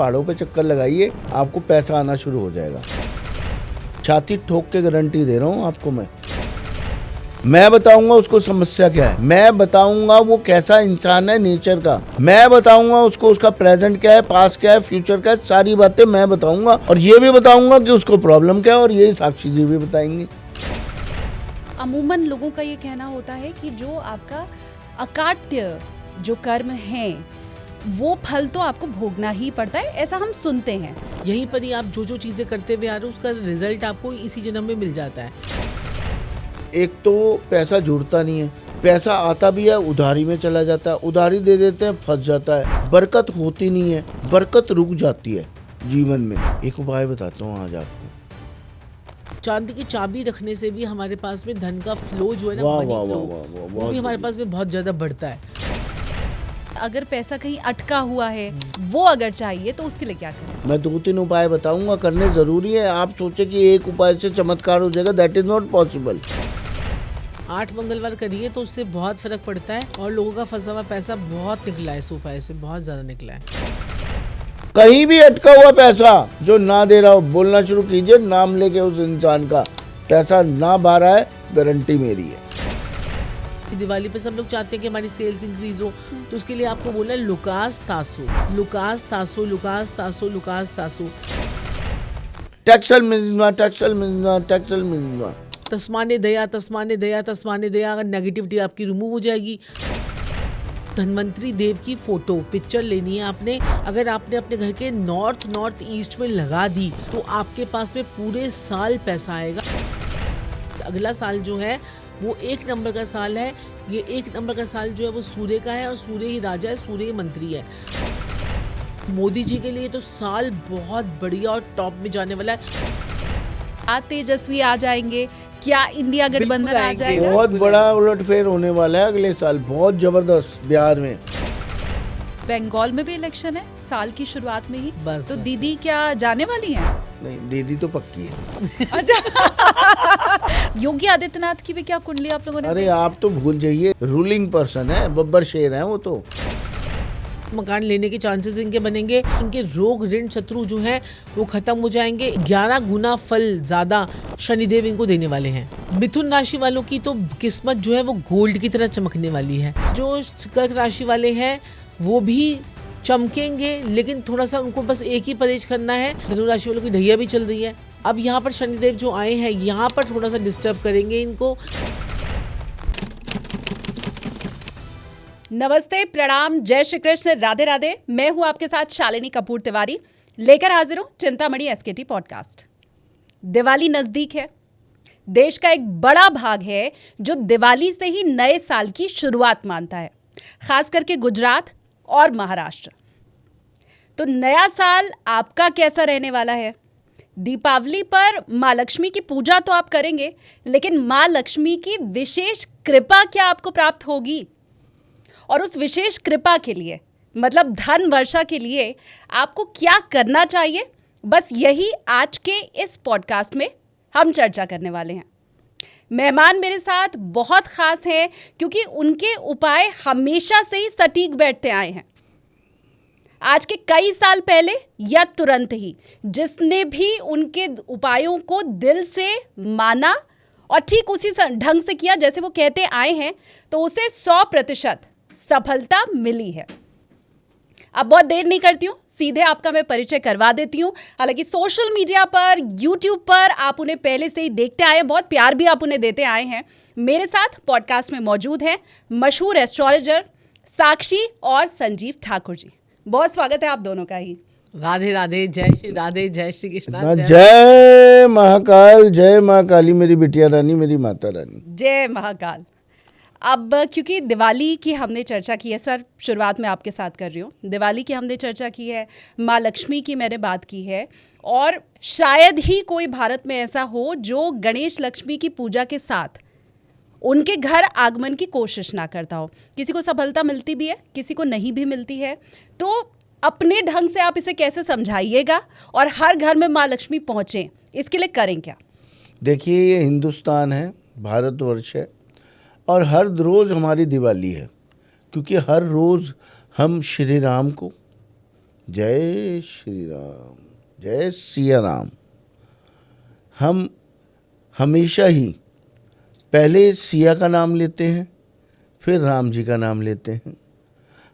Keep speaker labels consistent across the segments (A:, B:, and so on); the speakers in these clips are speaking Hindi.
A: पहाड़ों पे चक्कर लगाइए, आपको पैसा आना शुरू हो जाएगा। छाती ठोक के गारंटी दे रहा हूँ आपको। मैं बताऊंगा उसको समस्या क्या है, मैं बताऊंगा वो कैसा इंसान है नेचर का, मैं बताऊंगा उसको उसका प्रेजेंट क्या है, पास्ट क्या है, फ्यूचर क्या है, सारी बातें मैं बताऊंगा। और ये भी बताऊंगा कि उसको प्रॉब्लम क्या है, और ये साक्षी जी भी बताएंगे।
B: अमूमन लोगों का ये कहना होता है कि जो आपका अकाट्य जो कर्म है वो फल तो आपको भोगना ही पड़ता है, ऐसा हम सुनते हैं।
C: यहीं पर ही आप जो जो चीजें करते हुए आ रहे हो उसका रिजल्ट आपको इसी जन्म में मिल जाता है।
A: एक तो पैसा जुड़ता नहीं है, पैसा आता भी है उधारी में चला जाता है, उधारी दे देते हैं फंस जाता है, बरकत होती नहीं है, बरकत रुक जाती है जीवन में। एक उपाय बताता हूँ आज आपको।
C: चांदी की चाबी रखने से भी हमारे पास में धन का फ्लो जो है ना,
A: वाह
C: मनी
A: वाह
C: फ्लो,
A: वाह वाह वाह,
C: वो भी हमारे पास में बहुत ज्यादा बढ़ता है।
B: अगर पैसा कहीं अटका हुआ है वो अगर चाहिए तो उसके लिए क्या करें?
A: मैं 2-3 उपाय बताऊंगा, करने जरूरी है। आप सोचे कि एक उपाय से चमत्कार हो जाएगा, दैट इज नॉट पॉसिबल।
C: 8 मंगलवार करिए तो उससे बहुत फर्क पड़ता है, और लोगों का फंसा हुआ पैसा बहुत निकला है, इस उपाय से बहुत ज्यादा निकला है।
A: कहीं भी अटका हुआ पैसा जो ना दे रहा हो, बोलना शुरू कीजिए नाम लेके उस इंसान का, पैसा ना भा रहा है, गारंटी मेरी है।
C: दिवाली पे सब लोग चाहते हैं कि हमारी सेल्स इंक्रीज हो, तो उसके लिए आपको बोलना है लुकास तासो, लुकास तासो, लुकास तासो, लुकास तासो।
A: टैक्सल मिलना, टैक्सल मिलना, टैक्सल मिलना।
C: तस्माने दया, तस्माने दया, तस्माने दया। अगर नेगेटिविटी आपकी रिमूव हो जाएगी। धन्वंतरी देव की फोटो पिक्चर लेनी है आपने, अगर आपने अपने घर के नॉर्थ ईस्ट में लगा दी तो आपके पास में पूरे साल पैसा आएगा। अगला साल जो है वो 1 नंबर का साल है। ये 1 नंबर का साल जो है वो सूर्य का है, और सूर्य ही राजा है, सूर्य ही मंत्री है। मोदी जी के लिए तो साल बहुत बढ़िया और टॉप में जाने वाला है।
B: तेजस्वी आ जाएंगे क्या? इंडिया गठबंधन आ जाएगा?
A: बहुत बड़ा उलटफेर होने वाला है अगले साल, बहुत जबरदस्त। बिहार में,
B: बंगाल में भी इलेक्शन है साल की शुरुआत में ही।
C: बस
B: तो
C: बस।
B: दीदी क्या जाने वाली हैं?
A: नहीं, दीदी तो पक्की है।
B: अच्छा। योगी आदित्यनाथ की भी क्या कुंडली आप लोगों ने?
A: अरे आप तो भूल जाइए, रूलिंग पर्सन है, बब्बर शेर है वो तो।
C: मकान लेने के चांसेस इनके बनेंगे, इनके रोग ऋण शत्रु जो हैं वो खत्म हो जाएंगे। 11 गुना फल ज्यादा शनिदेव इनको देने वाले हैं। मिथुन राशि वालों की तो किस्मत जो है वो गोल्ड की तरह चमकने वाली है। जो कर्क राशि वाले हैं वो भी चमकेंगे, लेकिन थोड़ा सा उनको बस एक ही परहेज करना है। धनु राशि वालों की ढैया भी चल रही है। अब यहाँ पर शनिदेव जो आए हैं यहाँ पर थोड़ा सा डिस्टर्ब करेंगे इनको।
B: नमस्ते, प्रणाम, जय श्री कृष्ण, राधे राधे। मैं हूं आपके साथ शालिनी कपूर तिवारी, लेकर हाजिर हूं चिंतामणि एसकेटी पॉडकास्ट। दिवाली नजदीक है। देश का एक बड़ा भाग है जो दिवाली से ही नए साल की शुरुआत मानता है, खास करके गुजरात और महाराष्ट्र। तो नया साल आपका कैसा रहने वाला है? दीपावली पर माँ लक्ष्मी की पूजा तो आप करेंगे, लेकिन माँ लक्ष्मी की विशेष कृपा क्या आपको प्राप्त होगी? और उस विशेष कृपा के लिए, मतलब धन वर्षा के लिए, आपको क्या करना चाहिए? बस यही आज के इस पॉडकास्ट में हम चर्चा करने वाले हैं। मेहमान मेरे साथ बहुत खास हैं क्योंकि उनके उपाय हमेशा से ही सटीक बैठते आए हैं। आज के कई साल पहले या तुरंत ही जिसने भी उनके उपायों को दिल से माना और ठीक उसी ढंग से किया जैसे वो कहते आए हैं, तो उसे 100% सफलता मिली है। अब बहुत देर नहीं करती हूँ, सीधे आपका मैं परिचय करवा देती हूँ। हालांकि सोशल मीडिया पर, यूट्यूब पर आप उन्हें पहले से ही देखते आए हैं, बहुत प्यार भी आप उन्हें देते आए हैं। मेरे साथ पॉडकास्ट में मौजूद हैं मशहूर एस्ट्रोलॉजर साक्षी और संजीव ठाकुर जी। बहुत स्वागत है आप दोनों का ही।
C: राधे राधे, जय श्री राधे, जय श्री कृष्णा,
A: जय महाकाल, जय माँ काली, मेरी बिटिया रानी, मेरी माता रानी।
B: जय महाकाल। अब क्योंकि दिवाली की हमने चर्चा की है सर, शुरुआत में आपके साथ कर रही हूँ। दिवाली की हमने चर्चा की है, माँ लक्ष्मी की मैंने बात की है, और शायद ही कोई भारत में ऐसा हो जो गणेश लक्ष्मी की पूजा के साथ उनके घर आगमन की कोशिश ना करता हो। किसी को सफलता मिलती भी है, किसी को नहीं भी मिलती है। तो अपने ढंग से आप इसे कैसे समझाइएगा और हर घर में माँ लक्ष्मी पहुँचें, इसके लिए करें क्या?
A: देखिए, ये हिंदुस्तान है, भारतवर्ष है, और हर रोज़ हमारी दिवाली है, क्योंकि हर रोज़ हम श्री राम को, जय श्री राम, जय सिया राम। हम हमेशा ही पहले सिया का नाम लेते हैं, फिर राम जी का नाम लेते हैं।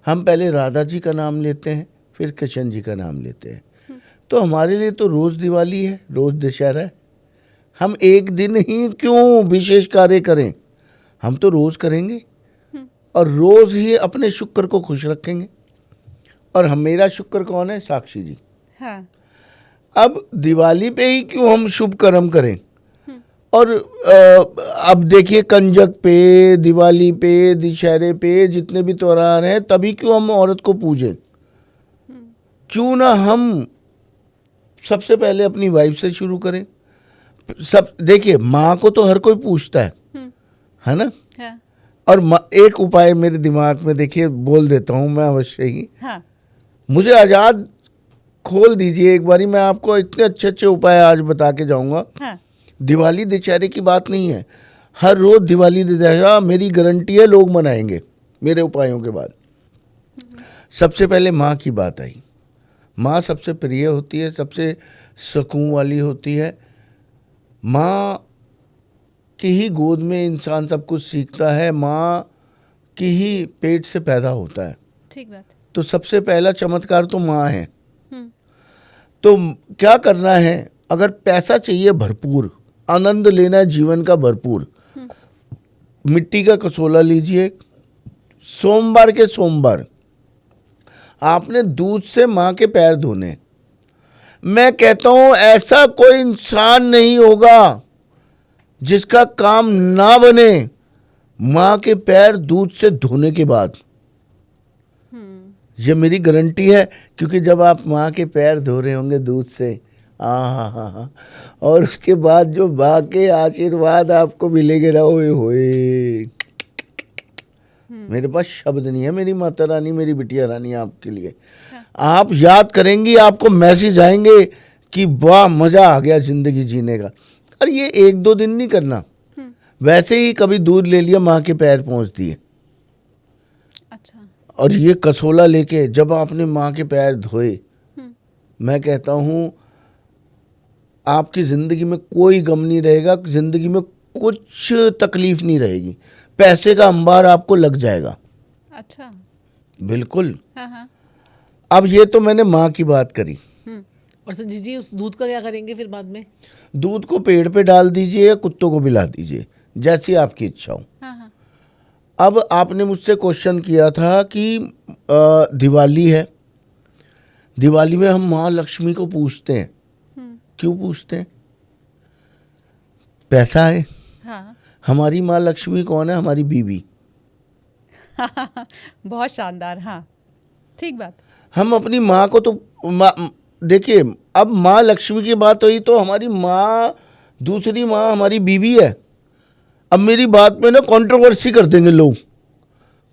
A: हम पहले राधा जी का नाम लेते हैं, फिर कृष्ण जी का नाम लेते हैं। तो हमारे लिए तो रोज़ दिवाली है, रोज़ दशहरा है। हम एक दिन ही क्यों विशेष कार्य करें, हम तो रोज़ करेंगे और रोज़ ही अपने शुक्र को खुश रखेंगे। और हम, मेरा शुक्र कौन है? साक्षी जी।
B: हाँ।
A: अब दिवाली पे ही क्यों हम शुभ कर्म करें? और अब देखिए, कंजक पे, दिवाली पे, दशहरे पे, जितने भी त्योहार हैं, तभी क्यों हम औरत को पूजें? क्यों ना हम सबसे पहले अपनी वाइफ से शुरू करें। सब देखिए, माँ को तो हर कोई पूछता है ना?
B: हाँ।
A: और एक उपाय मेरे दिमाग में, देखिए बोल देता हूँ मैं अवश्य ही।
B: हाँ।
A: मुझे आज़ाद खोल दीजिए एक बारी, मैं आपको इतने अच्छे अच्छे उपाय आज बता के जाऊँगा।
B: हाँ।
A: दिवाली दशहरे की बात नहीं है, हर रोज़ दिवाली दशहरा मेरी गारंटी है लोग मनाएंगे मेरे उपायों के बाद। सबसे पहले माँ की बात आई। माँ सबसे प्रिय होती है, सबसे सुकून वाली होती है। माँ की ही गोद में इंसान सब कुछ सीखता है, माँ की ही पेट से पैदा होता है।
B: ठीक बात।
A: तो सबसे पहला चमत्कार तो माँ है।
B: हम्म।
A: तो क्या करना है? अगर पैसा चाहिए भरपूर, आनंद लेना है जीवन का भरपूर, मिट्टी का कसोला लीजिए। सोमवार के सोमवार आपने दूध से माँ के पैर धोने। मैं कहता हूं ऐसा कोई इंसान नहीं होगा जिसका काम ना बने माँ के पैर दूध से धोने के बाद। ये मेरी गारंटी है, क्योंकि जब आप माँ के पैर धो रहे होंगे दूध से, हाँ, और उसके बाद जो माँ के आशीर्वाद आपको मिलेंगे ना, ओए होए, मेरे पास शब्द नहीं है। मेरी माता रानी, मेरी बिटिया रानी आपके लिए। आप याद करेंगी, आपको मैसेज आएंगे कि वाह मज़ा आ गया ज़िंदगी जीने का। और ये एक दो दिन नहीं करना, वैसे ही कभी दूध ले लिया, माँ के पैर पहुँच दिए।
B: अच्छा।
A: और ये कसोला लेके जब आपने माँ के पैर धोए, मैं कहता हूँ आपकी ज़िंदगी में कोई गम नहीं रहेगा, ज़िंदगी में कुछ तकलीफ नहीं रहेगी, पैसे का अंबार आपको लग जाएगा।
B: अच्छा।
A: बिल्कुल।
B: हाँ। हाँ।
A: अब ये तो मैंने माँ की बात करी।
C: और संजीव जी, उस दूध का क्या करेंगे फिर बाद में?
A: दूध को पेड़ पे डाल दीजिए या कुत्तों को पिला दीजिए, जैसी आपकी इच्छा हो।
B: हाँ। हाँ।
A: अब आपने मुझसे क्वेश्चन किया था कि दिवाली है, दिवाली में हम माँ लक्ष्मी को पूछते हैं। क्यों पूछते हैं? पैसा है।
B: हाँ।
A: हमारी माँ लक्ष्मी कौन है? हमारी बीवी।
B: बहुत शानदार। हाँ, ठीक बात।
A: हम अपनी माँ को तो देखिए, अब माँ लक्ष्मी की बात हुई तो हमारी माँ, दूसरी माँ हमारी बीवी है। अब मेरी बात में ना कंट्रोवर्सी कर देंगे लोग,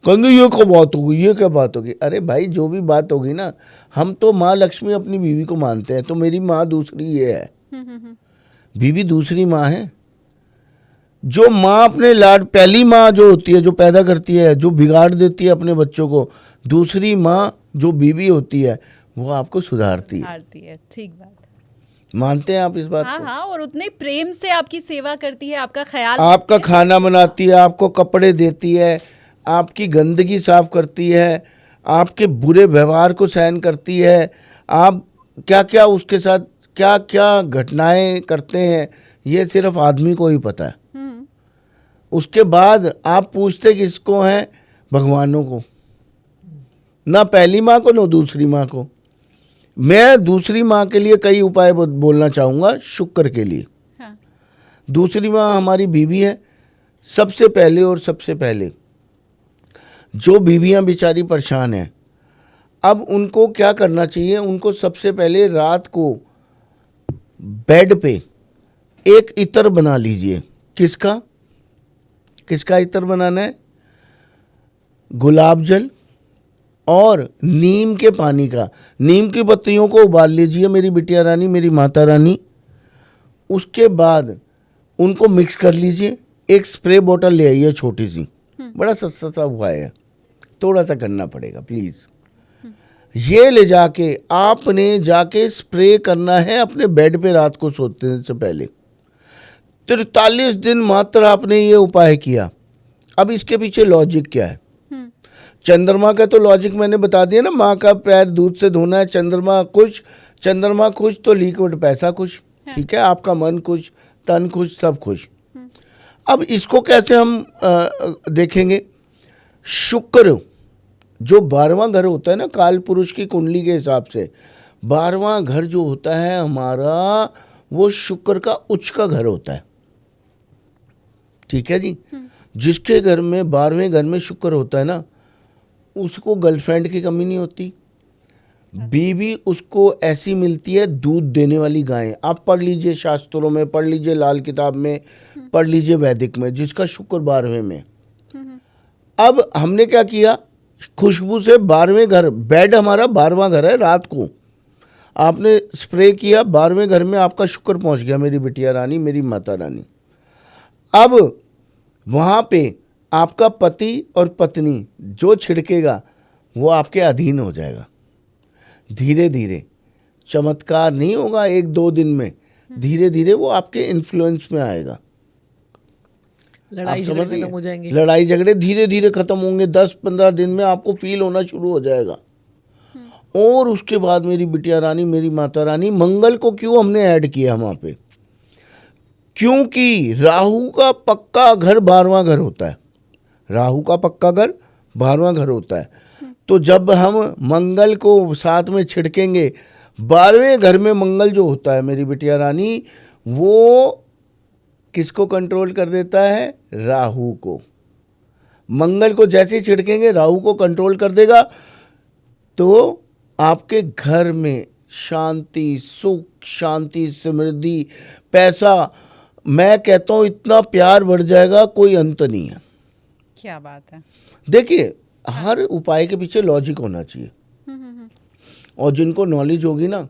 A: कहेंगे ये क्या बात होगी, ये क्या बात होगी। अरे भाई, जो भी बात होगी ना, हम तो माँ लक्ष्मी अपनी बीवी को मानते हैं, तो मेरी माँ दूसरी ये है। बीवी दूसरी माँ है। जो माँ अपने लाड, पहली माँ जो होती है, जो पैदा करती है, जो बिगाड़ देती है अपने बच्चों को, दूसरी माँ जो बीवी होती है वो आपको सुधारती है।
B: ठीक बात।
A: मानते हैं आप इस बात
B: हाँ।
A: को?
B: हाँ, और उतने प्रेम से आपकी सेवा करती है, आपका ख्याल,
A: आपका खाना बनाती है, आपको कपड़े देती है, आपकी गंदगी साफ करती है, आपके बुरे व्यवहार को सहन करती है। आप क्या क्या उसके साथ क्या क्या घटनाएं करते हैं, ये सिर्फ आदमी को ही पता है। उसके बाद आप पूछते किसको हैं? भगवानों को, ना पहली माँ को ना दूसरी माँ को। मैं दूसरी माँ के लिए कई उपाय बोलना चाहूँगा, शुक्र के लिए।
B: हाँ।
A: दूसरी माँ हमारी बीवी है। सबसे पहले और सबसे पहले जो बीवियाँ बेचारी परेशान हैं, अब उनको क्या करना चाहिए? उनको सबसे पहले रात को बेड पे एक इत्र बना लीजिए। किसका किसका इत्र बनाना है? गुलाब जल और नीम के पानी का। नीम की पत्तियों को उबाल लीजिए मेरी बिटिया रानी, मेरी माता रानी। उसके बाद उनको मिक्स कर लीजिए। एक स्प्रे बोतल ले आइए छोटी सी, बड़ा सस्ता सा उपाय है, थोड़ा सा करना पड़ेगा प्लीज़। ये ले जाके आपने जाके स्प्रे करना है अपने बेड पे रात को सोने से पहले। 43 दिन मात्र आपने ये उपाय किया। अब इसके पीछे लॉजिक क्या है? चंद्रमा का तो लॉजिक मैंने बता दिया ना, माँ का पैर दूध से धोना है, चंद्रमा खुश तो लिक्विड पैसा खुश। ठीक है, आपका मन खुश, तन खुश, सब खुश। अब इसको कैसे हम देखेंगे? शुक्र जो 12वां घर होता है ना, काल पुरुष की कुंडली के हिसाब से 12वां घर जो होता है हमारा, वो शुक्र का उच्च का घर होता है। ठीक है जी। जिसके घर में 12वें घर में शुक्र होता है ना, उसको गर्लफ्रेंड की कमी नहीं होती, बीवी उसको ऐसी मिलती है दूध देने वाली गाय। आप पढ़ लीजिए शास्त्रों में, पढ़ लीजिए लाल किताब में, पढ़ लीजिए वैदिक में, जिसका शुक्र 12वें में। अब हमने क्या किया? खुशबू से 12वें घर, बेड हमारा 12वां घर है, रात को आपने स्प्रे किया, 12वें घर में आपका शुक्र पहुंच गया, मेरी बिटिया रानी, मेरी माता रानी। अब वहाँ पे आपका पति और पत्नी जो छिड़केगा वो आपके अधीन हो जाएगा। धीरे धीरे, चमत्कार नहीं होगा 1-2 दिन में, धीरे धीरे वो आपके इन्फ्लुएंस में आएगा।
C: लड़ाई
A: आप
C: झगड़े
A: समझ रही
C: खत्म
A: हैं?
C: हो जाएंगे।
A: लड़ाई झगड़े धीरे धीरे खत्म होंगे, 10-15 दिन में आपको फील होना शुरू हो जाएगा। और उसके बाद मेरी बिटिया रानी, मेरी माता रानी, मंगल को क्यों हमने ऐड किया वहाँ पे? क्योंकि राहु का पक्का घर 12वां घर होता है। राहु का पक्का घर 12वां घर होता है। तो जब हम मंगल को साथ में छिड़केंगे, 12वें घर में मंगल जो होता है मेरी बिटिया रानी, वो किसको कंट्रोल कर देता है? राहु को। मंगल को जैसे छिड़केंगे राहु को कंट्रोल कर देगा, तो आपके घर में शांति, सुख, शांति, समृद्धि, पैसा, मैं कहता हूँ इतना प्यार बढ़ जाएगा, कोई अंत नहीं है।
B: क्या बात है।
A: देखिए, हर उपाय के पीछे लॉजिक होना चाहिए, और जिनको नॉलेज होगी ना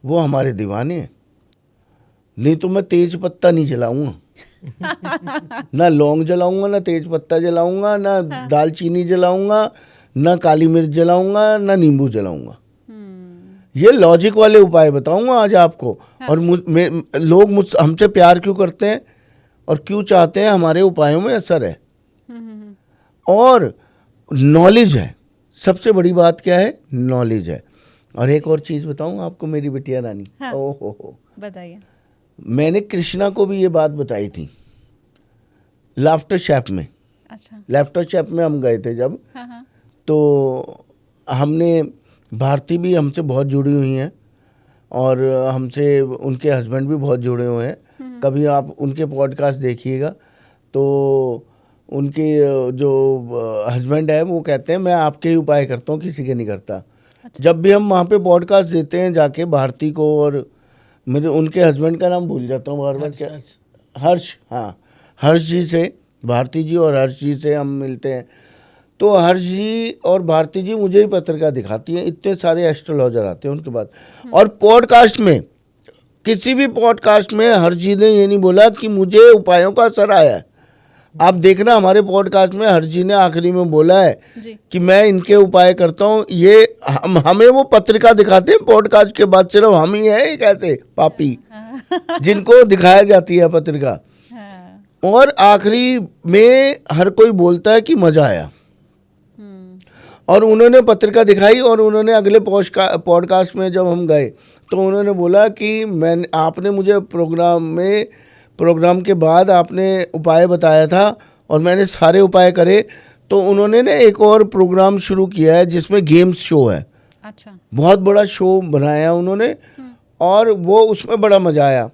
A: वो हमारे दीवाने हैं। नहीं तो मैं तेज पत्ता नहीं जलाऊंगा, ना लौंग जलाऊंगा, ना तेज पत्ता जलाऊंगा, ना दालचीनी जलाऊंगा, ना काली मिर्च जलाऊंगा, ना नींबू जलाऊंगा। ये लॉजिक वाले उपाय बताऊंगा आज आपको। और लोग हमसे प्यार क्यों करते हैं और क्यों चाहते हैं? हमारे उपायों में असर है और नॉलेज है। सबसे बड़ी बात क्या है? नॉलेज है। और एक और चीज़ बताऊं आपको मेरी बिटिया रानी।
B: हाँ।
A: ओहो,
B: बताइए।
A: मैंने कृष्णा को भी ये बात बताई थी लाफ्टर शेफ में।
B: अच्छा।
A: लाफ्टर शेफ में हम गए थे जब,
B: हाँ।
A: तो हमने, भारती भी हमसे बहुत जुड़ी हुई हैं और हमसे उनके हस्बैंड भी बहुत जुड़े हुए हैं। कभी आप उनके पॉडकास्ट देखिएगा तो उनके जो हस्बैंड है वो कहते हैं मैं आपके ही उपाय करता हूँ, किसी के नहीं करता। अच्छा। जब भी हम वहाँ पे पॉडकास्ट देते हैं जाके भारती को, और मेरे उनके हस्बैंड का नाम भूल जाता हूँ बार बार, क्या? हर्ष। हाँ, हर्ष जी से, भारती जी और हर्ष जी से हम मिलते हैं। तो हर्ष जी और भारती जी मुझे ही पत्रिका दिखाती हैं, इतने सारे एस्ट्रोलॉजर आते हैं उनके बाद। और पॉडकास्ट में, किसी भी पॉडकास्ट में हर्ष जी ने ये नहीं बोला कि मुझे उपायों का असर आया है। आप देखना हमारे पॉडकास्ट में हर्ष जी ने आखिरी में बोला है कि मैं इनके उपाय करता हूँ। ये हमें वो पत्रिका दिखाते हैं पॉडकास्ट के बाद, सिर्फ हम ही हैं एक ऐसे पापी जिनको दिखाया जाती है पत्रिका। और आखिरी में हर कोई बोलता है कि मजा आया। और उन्होंने पत्रिका दिखाई और उन्होंने अगले पॉडकास्ट में जब हम गए तो उन्होंने बोला कि आपने मुझे प्रोग्राम के बाद आपने उपाय बताया था और मैंने सारे उपाय करे। तो उन्होंने ना एक और प्रोग्राम शुरू किया है जिसमें गेम्स शो है।
B: अच्छा।
A: बहुत बड़ा शो बनाया उन्होंने और वो उसमें बड़ा मज़ा आया।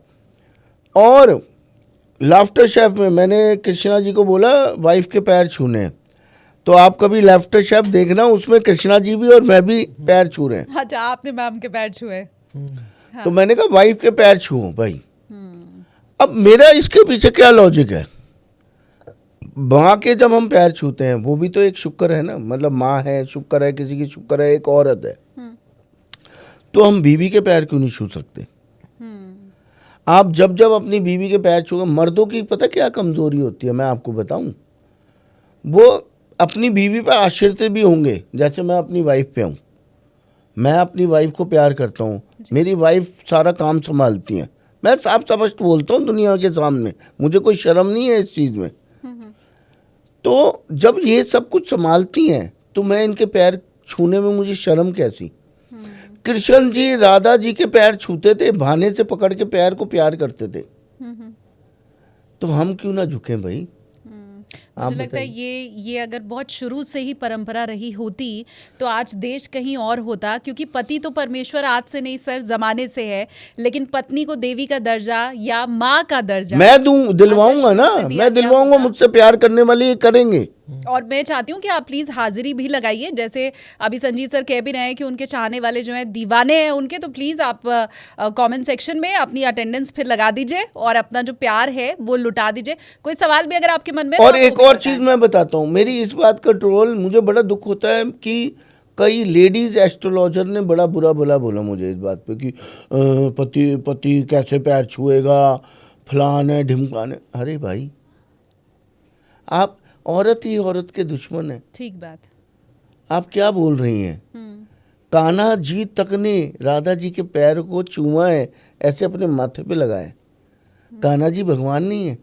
A: और लाफ्टर शेफ में मैंने कृष्णा जी को बोला वाइफ के पैर छूने, तो आप कभी लाफ्टर शेफ देखना, उसमें कृष्णा जी भी और मैं भी पैर छू रहे हैं।
B: अच्छा, आपने मैम के पैर छुए।
A: तो मैंने कहा वाइफ के पैर छूओ भाई। अब मेरा इसके पीछे क्या लॉजिक है? माँ के जब हम पैर छूते हैं वो भी तो एक शुक्र है ना, मतलब माँ है, शुक्र है, किसी की शुक्र है, एक औरत है, तो हम बीवी के पैर क्यों नहीं छू सकते? आप जब जब अपनी बीवी के पैर छूओगे, मर्दों की पता क्या कमजोरी होती है मैं आपको बताऊं, वो अपनी बीवी पर आश्रित भी होंगे, जैसे मैं अपनी वाइफ पे हूँ, मैं अपनी वाइफ को प्यार करता हूँ, मेरी वाइफ सारा काम संभालती है, मैं साफ स्पष्ट बोलता हूँ दुनिया के सामने, मुझे कोई शर्म नहीं है इस चीज़ में। तो जब ये सब कुछ संभालती हैं तो मैं इनके पैर छूने में मुझे शर्म कैसी। कृष्ण जी राधा जी के पैर छूते थे, भाने से पकड़ के पैर को प्यार करते थे, तो हम क्यों ना झुकें भाई।
B: मुझे लगता है ये अगर बहुत शुरू से ही परंपरा रही होती तो आज देश कहीं और होता, क्योंकि पति तो परमेश्वर आज से नहीं सर जमाने से है, लेकिन पत्नी को देवी का दर्जा या माँ का दर्जा
A: मैं दिलवाऊंगा ना,
B: से दिया
A: मैं
B: गया
A: दिलवाऊंगा,
B: होगा।
A: मुझसे प्यार करने वाले ये करेंगे।
B: और मैं चाहती हूँ कि आप प्लीज हाजिरी भी लगाइए, जैसे अभी संजीव सर कह भी रहे हैं कि उनके चाहने वाले जो हैं दीवाने हैं उनके, तो प्लीज आप कमेंट सेक्शन में अपनी अटेंडेंस फिर लगा दीजिए और अपना जो प्यार है वो लुटा दीजिए। कोई सवाल भी अगर आपके मन में है
A: और
B: तो आप
A: एक
B: वो भी
A: और
B: बताएं।
A: चीज मैं बताता हूँ, मेरी इस बात का ट्रोल मुझे बड़ा दुख होता है कि कई लेडीज एस्ट्रोलॉजर ने बड़ा बुरा बोला मुझे इस बात पे कि पति कैसे पैर छुएगा, फलान है ढिमकान है। अरे भाई, आप औरत ही औरत के दुश्मन है,
B: ठीक बात।
A: आप क्या बोल रही हैं। कान्हा जी तक ने राधा जी के पैर को चूमा है, ऐसे अपने माथे पे लगाए। कान्हा जी भगवान नहीं है।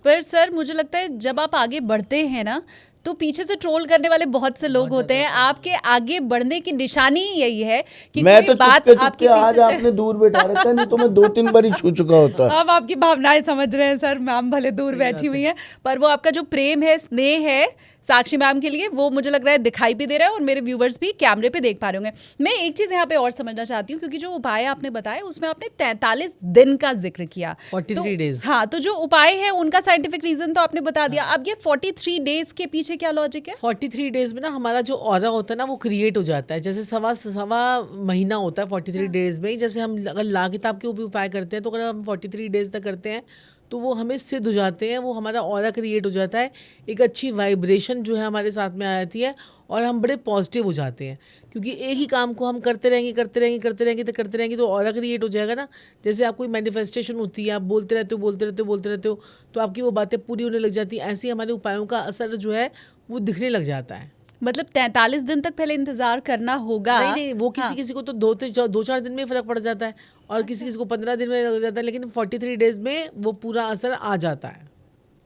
B: पर सर मुझे लगता है जब आप आगे बढ़ते हैं ना तो पीछे से ट्रोल करने वाले बहुत से लोग होते हैं, आपके आगे बढ़ने की निशानी ही यही है कि
A: मैं
B: कोई
A: तो
B: बात
A: चुपके
B: आपके
A: चुपके आज
B: पीछे
A: आपने दूर बैठा रखा है, नहीं तो मैं 2-3 बार ही छू चुका होता।
B: आप आपकी भावनाएं समझ रहे हैं सर, मैम भले दूर बैठी हुई हैं पर वो आपका जो प्रेम है, स्नेह है साक्षी मैम के लिए, वो मुझे लग रहा है दिखाई भी दे रहा है और मेरे व्यूवर्स भी कैमरे पे देख पा रहे होंगे। मैं एक चीज यहाँ पे और समझना चाहती हूँ, क्योंकि जो उपाय आपने बताया उसमें आपने 43 दिन का जिक्र किया,
C: 43 डेज।
B: हाँ, तो जो उपाय है उनका साइंटिफिक रीजन तो आपने बता दिया। अब ये 43 डेज के पीछे क्या लॉजिक है?
C: 43 डेज में ना हमारा जो ऑरा होता है ना वो क्रिएट हो जाता है, जैसे सवा महीना होता है 43 डेज में ही। जैसे हम अगर ला किताब के भी उपाय करते हैं तो अगर हम 43 डेज तक करते हैं तो वो हमें सिद्ध हो जाते हैं, वो हमारा ऑरा क्रिएट हो जाता है, एक अच्छी वाइब्रेशन जो है हमारे साथ में आ जाती है और हम बड़े पॉजिटिव हो जाते हैं। क्योंकि एक ही काम को हम करते रहेंगे तो ऑरा क्रिएट हो जाएगा ना। जैसे आप कोई मैनिफेस्टेशन होती है, आप बोलते रहते हो तो आपकी वो बातें पूरी होने लग जाती हैं। ऐसे ही हमारे उपायों का असर जो है वो दिखने लग जाता है।
B: मतलब 43 दिन तक पहले इंतजार करना होगा?
C: नहीं, वो किसी को तो 2-4 दिन में फर्क पड़ जाता है और किसी को 15 दिन में लग जाता है, लेकिन 43 डेज में वो पूरा असर आ जाता है।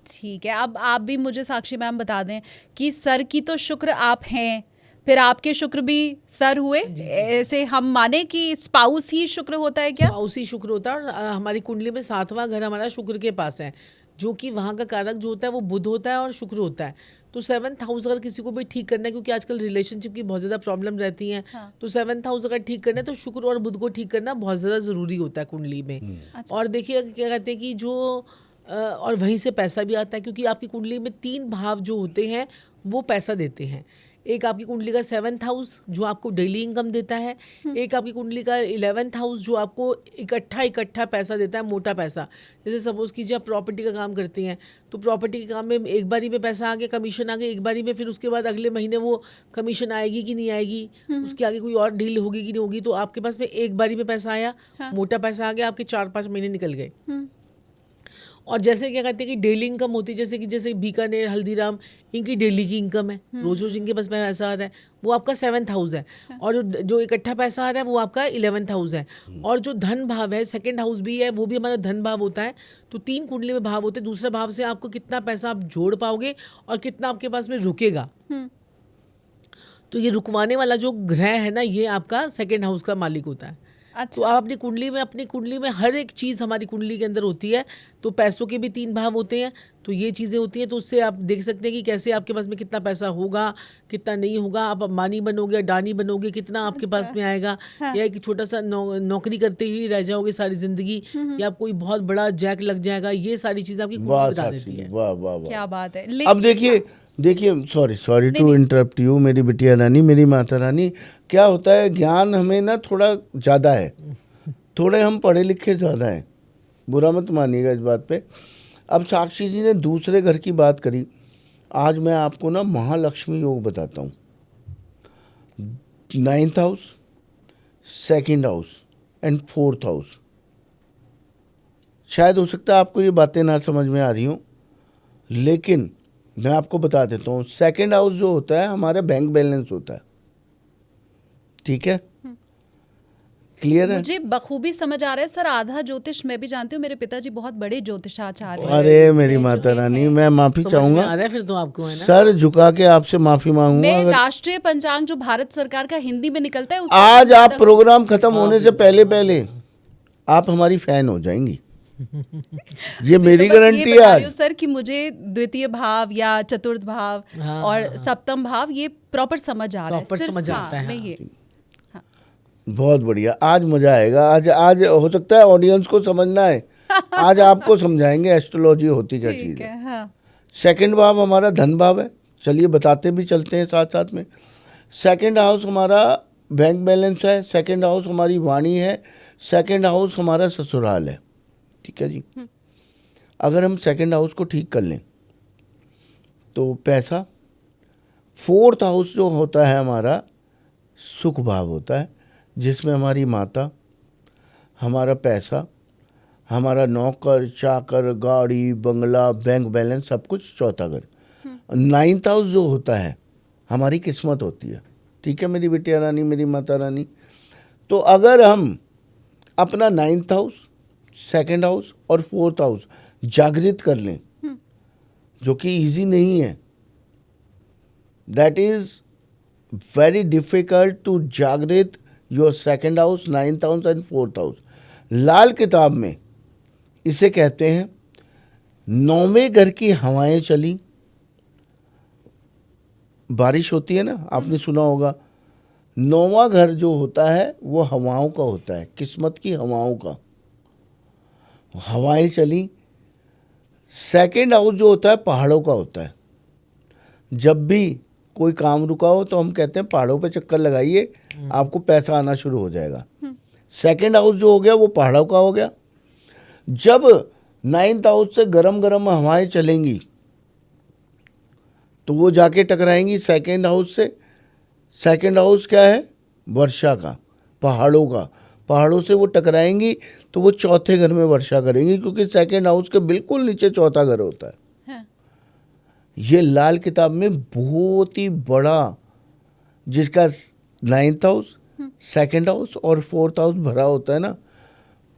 B: ठीक है, अब आप भी मुझे साक्षी मैम बता दें कि सर की तो शुक्र आप हैं, फिर आपके शुक्र भी सर हुए, ऐसे हम माने कि स्पाउस ही शुक्र होता है क्या?
C: स्पाउस ही शुक्र होता है और हमारी कुंडली में 7वां घर हमारा शुक्र के पास है, जो कि वहाँ का कारक जो होता है वो बुध होता है और शुक्र होता है। तो 7th हाउस अगर किसी को भी ठीक करना है, क्योंकि आजकल रिलेशनशिप की बहुत ज़्यादा प्रॉब्लम रहती हैं, तो 7th हाउस अगर ठीक करना है तो शुक्र और बुध को ठीक करना बहुत ज़्यादा ज़रूरी होता है कुंडली में। और देखिए क्या कहते हैं कि जो और वहीं से पैसा भी आता है, क्योंकि आपकी कुंडली में 3 भाव जो होते हैं वो पैसा देते हैं। एक आपकी कुंडली का 7th हाउस जो आपको डेली इनकम देता है, एक आपकी कुंडली का 11th हाउस जो आपको इकट्ठा पैसा देता है, मोटा पैसा। जैसे सपोज कीजिए आप प्रॉपर्टी का काम करती हैं, तो प्रॉपर्टी के काम में एक बारी में पैसा आ गया, कमीशन आ गया एक बारी में, फिर उसके बाद अगले महीने वो कमीशन आएगी कि नहीं आएगी, उसके आगे कोई और डील होगी कि नहीं होगी। तो आपके पास में एक बारी में पैसा आया, मोटा पैसा आ गया, आपके 4-5 महीने निकल गए। और जैसे क्या कहते हैं कि डेली इनकम होती है, जैसे बीकानेर, हल्दीराम, इनकी डेली की इनकम है, रोज इनके पास पैसा आ रहा है, वो आपका 7th हाउस है। और जो इकट्ठा पैसा आ रहा है वो आपका 11th हाउस है। और जो धन भाव है 2nd हाउस भी है, वो भी हमारा धन भाव होता है। तो 3 कुंडली में भाव होते हैं, दूसरा भाव से आपको कितना पैसा आप जोड़ पाओगे और कितना आपके पास में रुकेगा। तो ये रुकवाने वाला जो ग्रह है ना, ये आपका 2nd हाउस का मालिक होता है। तो आप अपनी कुंडली में हर एक चीज़ हमारी कुंडली के अंदर होती है। तो पैसों के भी 3 भाव होते हैं, तो ये चीज़ें होती हैं। तो उससे आप देख सकते हैं कि कैसे आपके पास में कितना पैसा होगा, कितना नहीं होगा, आप अम्बानी बनोगे, अडानी बनोगे, कितना आपके पास में आएगा, या एक छोटा सा नौकरी करते ही रह जाओगे सारी जिंदगी, या कोई बहुत बड़ा जैक लग जाएगा। ये सारी चीज़ें आपकी कुंडली बता देती है।
A: वाह वाह वाह,
B: क्या बात है।
A: अब देखिए सॉरी टू इंटरप्ट यू मेरी बिटिया रानी, मेरी माता रानी। क्या होता है, ज्ञान हमें ना थोड़ा ज़्यादा है, थोड़े हम पढ़े लिखे ज़्यादा हैं, बुरा मत मानिएगा इस बात पे। अब साक्षी जी ने दूसरे घर की बात करी, आज मैं आपको ना महालक्ष्मी योग बताता हूँ। 9th house, 2nd house and 4th house. शायद हो सकता है आपको ये बातें ना समझ में आ रही हों, लेकिन मैं आपको बता देता हूँ। 2nd हाउस जो होता है हमारा बैंक बैलेंस होता है, ठीक है, क्लियर है?
B: मुझे बखूबी समझ आ रहा है सर, आधा ज्योतिष मैं भी जानती हूँ, मेरे पिताजी बहुत बड़े ज्योतिषाचार्य हैं।
A: अरे मेरी माता रानी, मैं माफी
C: समझ में
A: चाहूंगा
C: आ रहा है फिर तो आपको, है ना?
A: सर, झुका के आपसे माफी मांगूंगा।
B: मैं
A: अगर
B: राष्ट्रीय पंचांग जो भारत सरकार का हिंदी में निकलता है
A: आज आप प्रोग्राम खत्म होने से पहले पहले आप हमारी फैन हो जाएंगी, ये मेरी गारंटी है आज।
B: सर कि मुझे द्वितीय भाव या चतुर्थ भाव
C: हाँ,
B: और सप्तम भाव ये प्रॉपर समझ आ रहा है,
C: Proper
B: सिर्फ
C: समझ
B: हाँ,
C: आता है,
B: मैं
C: हाँ।
B: ये
A: बहुत बढ़िया, आज मजा आएगा। आज हो सकता है ऑडियंस को समझना है, आज आपको समझाएंगे एस्ट्रोलॉजी होती क्या
B: ठीक
A: चीज है।
B: है। हाँ,
A: सेकंड भाव हमारा धन भाव है, चलिए बताते भी चलते हैं साथ साथ में। सेकंड हाउस हमारा बैंक बैलेंस है, सेकंड हाउस हमारी वाणी है, सेकंड हाउस हमारा ससुराल है, ठीक है जी। अगर हम सेकंड हाउस को ठीक कर लें तो पैसा, फोर्थ हाउस जो होता है हमारा सुख भाव होता है, जिसमें हमारी माता, हमारा पैसा, हमारा नौकर चाकर, गाड़ी बंगला, बैंक बैलेंस, सब कुछ चौथा घर। नाइन्थ हाउस जो होता है हमारी किस्मत होती है, ठीक है मेरी बिटिया रानी, मेरी माता रानी। तो अगर हम अपना नाइन्थ हाउस, सेकंड हाउस और फोर्थ हाउस जागृत कर लें, जो कि इजी नहीं है, that is very difficult to जागृत your second house, ninth house and fourth house. Lal Kitab में इसे कहते हैं नौवें घर की हवाएं चली। बारिश होती है ना, आपने सुना होगा, नौवां घर जो होता है वो हवाओं का होता है, किस्मत की हवाओं का। हवाएं चली। सेकंड हाउस जो होता है पहाड़ों का होता है। जब भी कोई काम रुका हो तो हम कहते हैं पहाड़ों पे चक्कर लगाइए, आपको पैसा आना शुरू हो जाएगा। सेकंड हाउस जो हो गया वो पहाड़ों का हो गया। जब नाइन्थ हाउस से गरम गरम हवाएं चलेंगी तो वो जाके टकराएंगी सेकंड हाउस से। सेकंड हाउस क्या है? वर्षा का, पहाड़ों का। पहाड़ों से वो टकराएंगी तो वो चौथे घर में वर्षा करेंगी, क्योंकि सेकंड हाउस के बिल्कुल नीचे चौथा घर होता है।
B: हाँ।
A: ये लाल किताब में बहुत ही बड़ा, जिसका नाइन्थ हाउस, सेकंड हाउस और फोर्थ हाउस भरा होता है ना,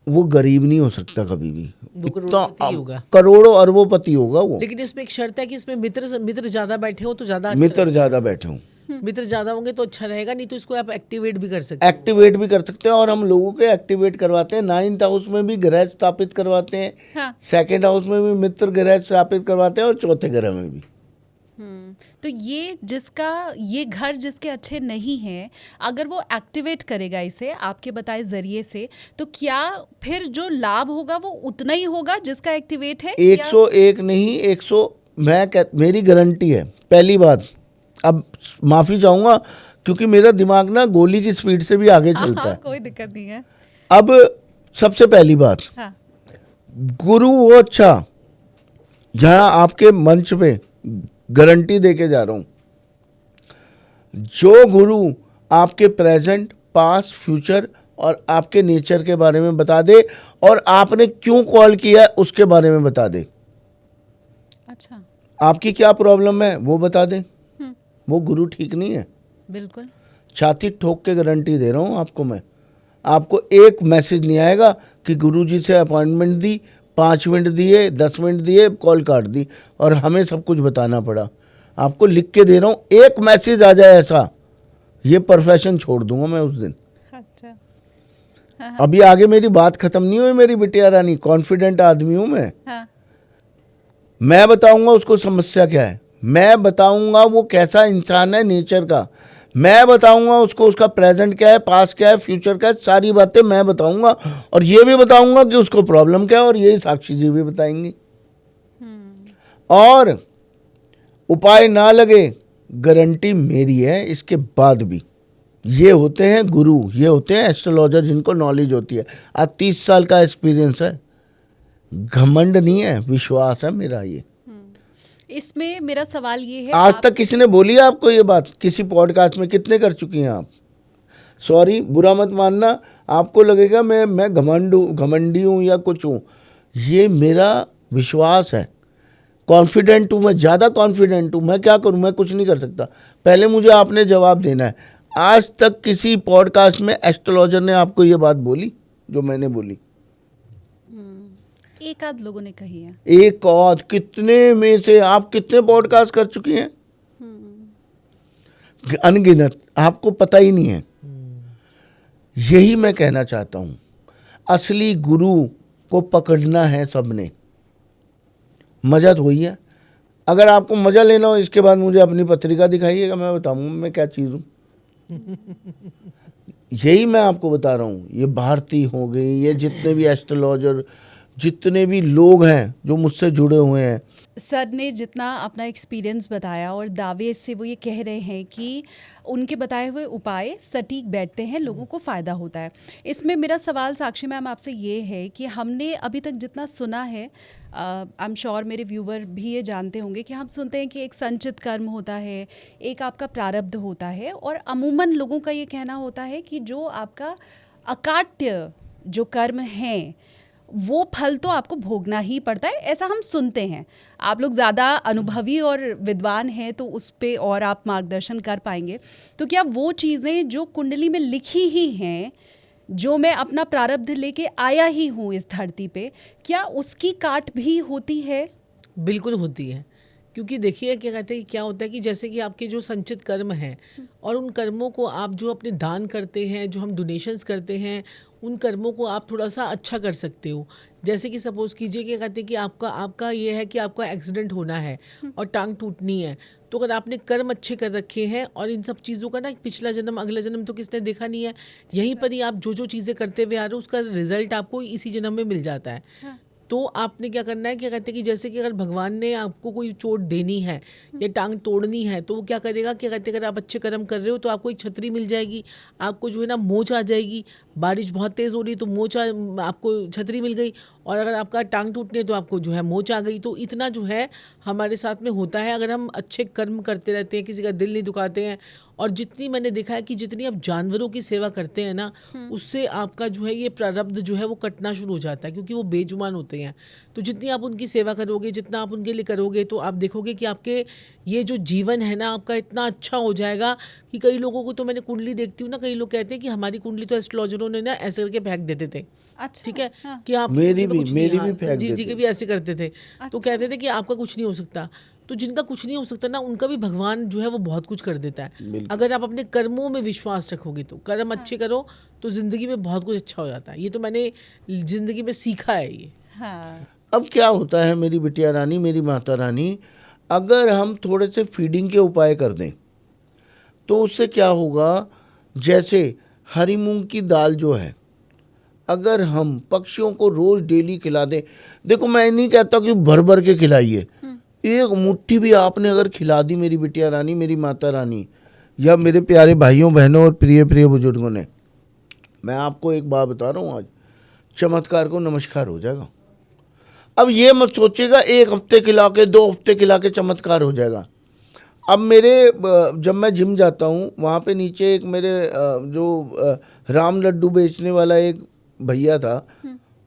A: वो गरीब नहीं हो सकता कभी भी।
C: वो करोड़पति होगा,
A: करोड़ों अरबोपति होगा वो।
C: लेकिन इसमें एक शर्त है कि इसमें मित्र ज्यादा बैठे हो तो ज्यादा अच्छा
A: मित्र ज्यादा बैठे हों,
C: मित्र ज्यादा होंगे तो अच्छा रहेगा, नहीं तो इसको आप एक्टिवेट भी कर सकते
A: एक्टिवेट भी कर सकते हैं। और हम लोगों के एक्टिवेट करवाते हैं। नाइन्थ हाउस में भी ग्रह स्थापित करवाते हैं,
B: हाँ।
A: सेकंड हाउस में भी मित्र ग्रह स्थापित करवाते हैं, और चौथे ग्रह में भी।
B: तो ये ये घर जिसके अच्छे नहीं हैं, अगर वो एक्टिवेट करेगा इसे आपके बताए जरिए से, तो क्या फिर जो लाभ होगा वो उतना ही होगा जिसका एक्टिवेट है?
A: 101 नहीं, 100 मेरी गारंटी है। पहली बात, अब माफी चाहूंगा क्योंकि मेरा दिमाग ना गोली की स्पीड से भी आगे चलता है।
B: कोई दिक्कत नहीं है।
A: अब सबसे पहली बात,
B: हाँ।
A: गुरु वो अच्छा, जहां आपके मंच पे गारंटी देके जा रहा हूं, जो गुरु आपके प्रेजेंट, पास्ट, फ्यूचर और आपके नेचर के बारे में बता दे, और आपने क्यों कॉल किया उसके बारे में बता दे।
B: अच्छा।
A: आपकी क्या प्रॉब्लम है वो बता दे, वो गुरु ठीक नहीं है।
B: बिल्कुल।
A: छाती ठोक के गारंटी दे रहा हूं आपको मैं। आपको एक मैसेज नहीं आएगा कि गुरुजी से अपॉइंटमेंट दी, 5 मिनट दिए, 10 मिनट दिए, कॉल काट दी और हमें सब कुछ बताना पड़ा। आपको लिख के दे रहा हूँ, एक मैसेज आ जाए ऐसा, ये प्रोफेशन छोड़ दूंगा मैं उस दिन।
B: अच्छा।
A: अभी आगे मेरी बात खत्म नहीं हुई मेरी बिटिया रानी, कॉन्फिडेंट आदमी हूं मैं।
B: हाँ।
A: मैं बताऊंगा उसको समस्या क्या है, मैं बताऊंगा वो कैसा इंसान है नेचर का, मैं बताऊंगा उसको उसका प्रेजेंट क्या है, पास्ट क्या है, फ्यूचर क्या है, सारी बातें मैं बताऊंगा। और ये भी बताऊंगा कि उसको प्रॉब्लम क्या है, और ये साक्षी जी भी बताएंगी। और उपाय ना लगे, गारंटी मेरी है इसके बाद भी। ये होते हैं गुरु, ये होते हैं एस्ट्रोलॉजर जिनको नॉलेज होती है। आज 30 साल का एक्सपीरियंस है, घमंड नहीं है, विश्वास है मेरा। ये
B: इसमें मेरा सवाल ये है,
A: आज तक किसी ने बोली है आपको ये बात? किसी पॉडकास्ट में कितने कर चुकी हैं आप? सॉरी, बुरा मत मानना, आपको लगेगा मैं घमंडी हूँ या कुछ हूँ। ये मेरा विश्वास है, कॉन्फिडेंट हूँ मैं, ज़्यादा कॉन्फिडेंट हूँ। मैं क्या करूँ? मैं कुछ नहीं कर सकता। पहले मुझे आपने जवाब देना है। आज तक किसी पॉडकास्ट में एस्ट्रोलॉजर ने आपको ये बात बोली जो मैंने बोली?
B: एक आध लोगों ने कही है।
A: एक और कितने में से आप कितने पॉडकास्ट कर चुकी हैं? अनगिनत, आपको पता ही नहीं है। यही मैं कहना चाहता हूं, असली गुरु को पकड़ना है सबने। मजा तो वही है। अगर आपको मजा लेना हो, इसके बाद मुझे अपनी पत्रिका दिखाइएगा, मैं बताऊंगा मैं क्या चीज हूं। यही मैं आपको बता रहा हूं। ये भारती हो गई, ये जितने भी एस्ट्रोलॉजर, जितने भी लोग हैं जो मुझसे जुड़े हुए हैं,
B: सर ने जितना अपना एक्सपीरियंस बताया और दावे से वो ये कह रहे हैं कि उनके बताए हुए उपाय सटीक बैठते हैं, लोगों को फ़ायदा होता है। इसमें मेरा सवाल साक्षी मैम आपसे ये है कि हमने अभी तक जितना सुना है, आई एम श्योर मेरे व्यूवर भी ये जानते होंगे कि हम सुनते हैं कि एक संचित कर्म होता है, एक आपका प्रारब्ध होता है, और अमूमन लोगों का ये कहना होता है कि जो आपका अकाट्य जो कर्म हैं वो फल तो आपको भोगना ही पड़ता है, ऐसा हम सुनते हैं। आप लोग ज़्यादा अनुभवी और विद्वान हैं तो उस पे और आप मार्गदर्शन कर पाएंगे। तो क्या वो चीज़ें जो कुंडली में लिखी ही हैं, जो मैं अपना प्रारब्ध लेके आया ही हूँ इस धरती पे, क्या उसकी काट भी होती है?
C: बिल्कुल होती है, क्योंकि देखिए क्या कहते हैं कि क्या होता है कि जैसे कि आपके जो संचित कर्म हैं और उन कर्मों को आप जो अपने दान करते हैं, जो हम डोनेशंस करते हैं, उन कर्मों को आप थोड़ा सा अच्छा कर सकते हो। जैसे कि सपोज़ कीजिए कि कहते हैं कि आपका ये है कि आपका एक्सीडेंट होना है और टांग टूटनी है, तो अगर आपने कर्म अच्छे कर रखे हैं और इन सब चीज़ों का ना पिछला जन्म अगला जन्म तो किसने देखा नहीं है, यहीं पर ही आप जो जो चीज़ें करते हुए आ रहे हो उसका रिजल्ट आपको इसी जन्म में मिल जाता है। तो आपने क्या करना है, क्या कहते हैं कि जैसे कि अगर भगवान ने आपको कोई चोट देनी है या टांग तोड़नी है, तो वो क्या करेगा, क्या कहते हैं अगर आप अच्छे कर्म कर रहे हो तो आपको एक छतरी मिल जाएगी, आपको जो है ना मोच आ जाएगी। बारिश बहुत तेज़ हो रही है तो आपको छतरी मिल गई, और अगर आपका टांग टूटने है तो आपको जो है मोच आ गई। तो इतना जो है हमारे साथ में होता है अगर हम अच्छे कर्म करते रहते हैं, किसी का दिल नहीं दुखाते हैं। और जितनी मैंने देखा है कि जितनी आप जानवरों की सेवा करते हैं ना, उससे आपका जो है ये प्रारब्ध जो है वो कटना शुरू हो जाता है, क्योंकि वो बेजुबान होते हैं। तो जितनी आप उनकी सेवा करोगे, जितना आप उनके लिए करोगे, तो आप देखोगे कि आपके ये जो जीवन है ना आपका इतना अच्छा हो जाएगा कि कई लोगों को तो मैंने कुंडली देखती हूँ ना, कई लोग कहते हैं कि हमारी कुंडली तो एस्ट्रोलॉजरों ने ना ऐसे करके फेंक देते थे।
B: अच्छा,
C: ठीक है,
B: हाँ।
C: कि आप
A: मेरी
C: तो
A: भी
C: कुछ नहीं,
A: मेरी
C: हाँ,
A: भी फेंक
C: संजीव जी
A: देते
C: के भी ऐसे करते थे। तो
B: अच्छा।
C: कहते थे कि आपका कुछ नहीं हो सकता। तो जिनका कुछ नहीं हो सकता ना, उनका भी भगवान जो है वो बहुत कुछ कर देता है।
A: बिल्कुल।
C: अगर आप अपने कर्मों में विश्वास रखोगे तो, कर्म अच्छे करो तो ज़िंदगी में बहुत कुछ अच्छा हो जाता है। ये तो मैंने ज़िंदगी में सीखा है ये।
B: हाँ,
A: अब क्या होता है मेरी बिटिया रानी, मेरी माता रानी, अगर हम थोड़े से फीडिंग के उपाय कर दें तो उससे क्या होगा, जैसे हरी मूंग की दाल जो है, अगर हम पक्षियों को रोज डेली खिला दें, देखो मैं नहीं कहता कि भर भर के खिलाइए, एक मुट्ठी भी आपने अगर खिला दी मेरी बिटिया रानी, मेरी माता रानी, या मेरे प्यारे भाइयों बहनों और प्रिय प्रिय बुजुर्गों ने, मैं आपको एक बात बता रहा हूँ, आज चमत्कार को नमस्कार हो जाएगा। अब ये मत सोचिएगा एक हफ्ते खिला के, 2 हफ्ते खिला के चमत्कार हो जाएगा। अब जब मैं जिम जाता हूँ, वहाँ पे नीचे एक मेरे राम लड्डू बेचने वाला एक भैया था,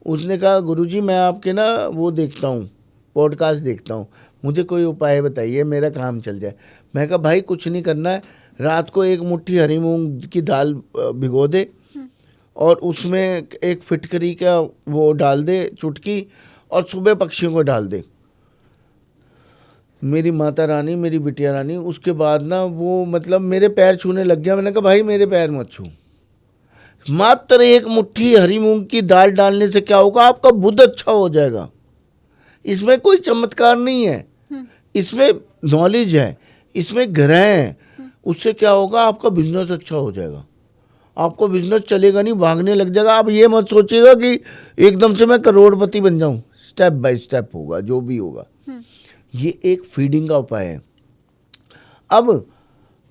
A: उसने कहा गुरुजी मैं आपके ना वो देखता हूँ, पॉडकास्ट देखता हूँ, मुझे कोई उपाय बताइए मेरा काम चल जाए। मैं कहा भाई कुछ नहीं करना है, रात को एक मुट्ठी हरी मूंग की दाल भिगो दे और उसमें एक फिटकरी का वो डाल दे चुटकी, और सुबह पक्षियों को डाल दे। मेरी माता रानी, मेरी बिटिया रानी, उसके बाद ना वो मतलब मेरे पैर छूने लग गया। मैंने कहा भाई मेरे पैर मत छू। मात्र एक मुट्ठी हरी मूंग की दाल डालने से क्या होगा, आपका बुध अच्छा हो जाएगा। इसमें कोई चमत्कार नहीं है, इसमें नॉलेज है, इसमें ग्रह है। उससे क्या होगा, आपका बिजनेस अच्छा हो जाएगा, आपको बिजनेस चलेगा नहीं, भागने लग जाएगा। आप ये मत सोचिएगा कि एकदम से मैं करोड़पति बन जाऊं, स्टेप बाय स्टेप होगा जो भी होगा। ये एक फीडिंग का उपाय है। अब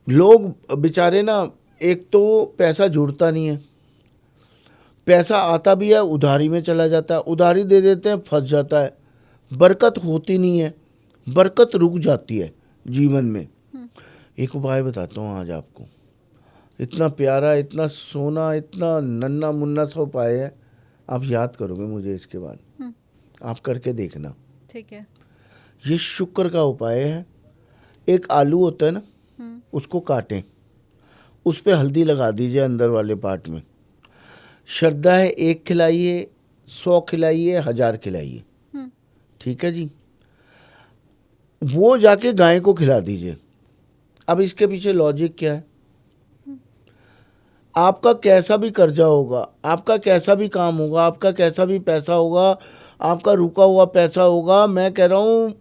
A: लोग बेचारे ना, एक तो पैसा जुड़ता नहीं है, पैसा आता भी है उधारी में चला जाता है, उधारी दे देते हैं फंस जाता है, बरकत होती नहीं है, बरकत रुक जाती है जीवन में। एक उपाय बताता हूँ आज आपको, इतना प्यारा, इतना सोना, इतना नन्ना मुन्ना सा उपाय है, आप याद करोगे मुझे इसके बाद, आप करके देखना।
B: ठीक है।
A: ये शुक्र का उपाय है। एक आलू होता है ना, उसको काटें, उस पे हल्दी लगा दीजिए अंदर वाले पार्ट में। श्रद्धा है 1 खिलाइए, 100 खिलाइए, 1000 खिलाइए, ठीक है जी। वो जाके गाय को खिला दीजिए। अब इसके पीछे लॉजिक क्या है? आपका कैसा भी कर्जा होगा, आपका कैसा भी काम होगा, आपका कैसा भी पैसा होगा, आपका रुका हुआ पैसा होगा, मैं कह रहा हूँ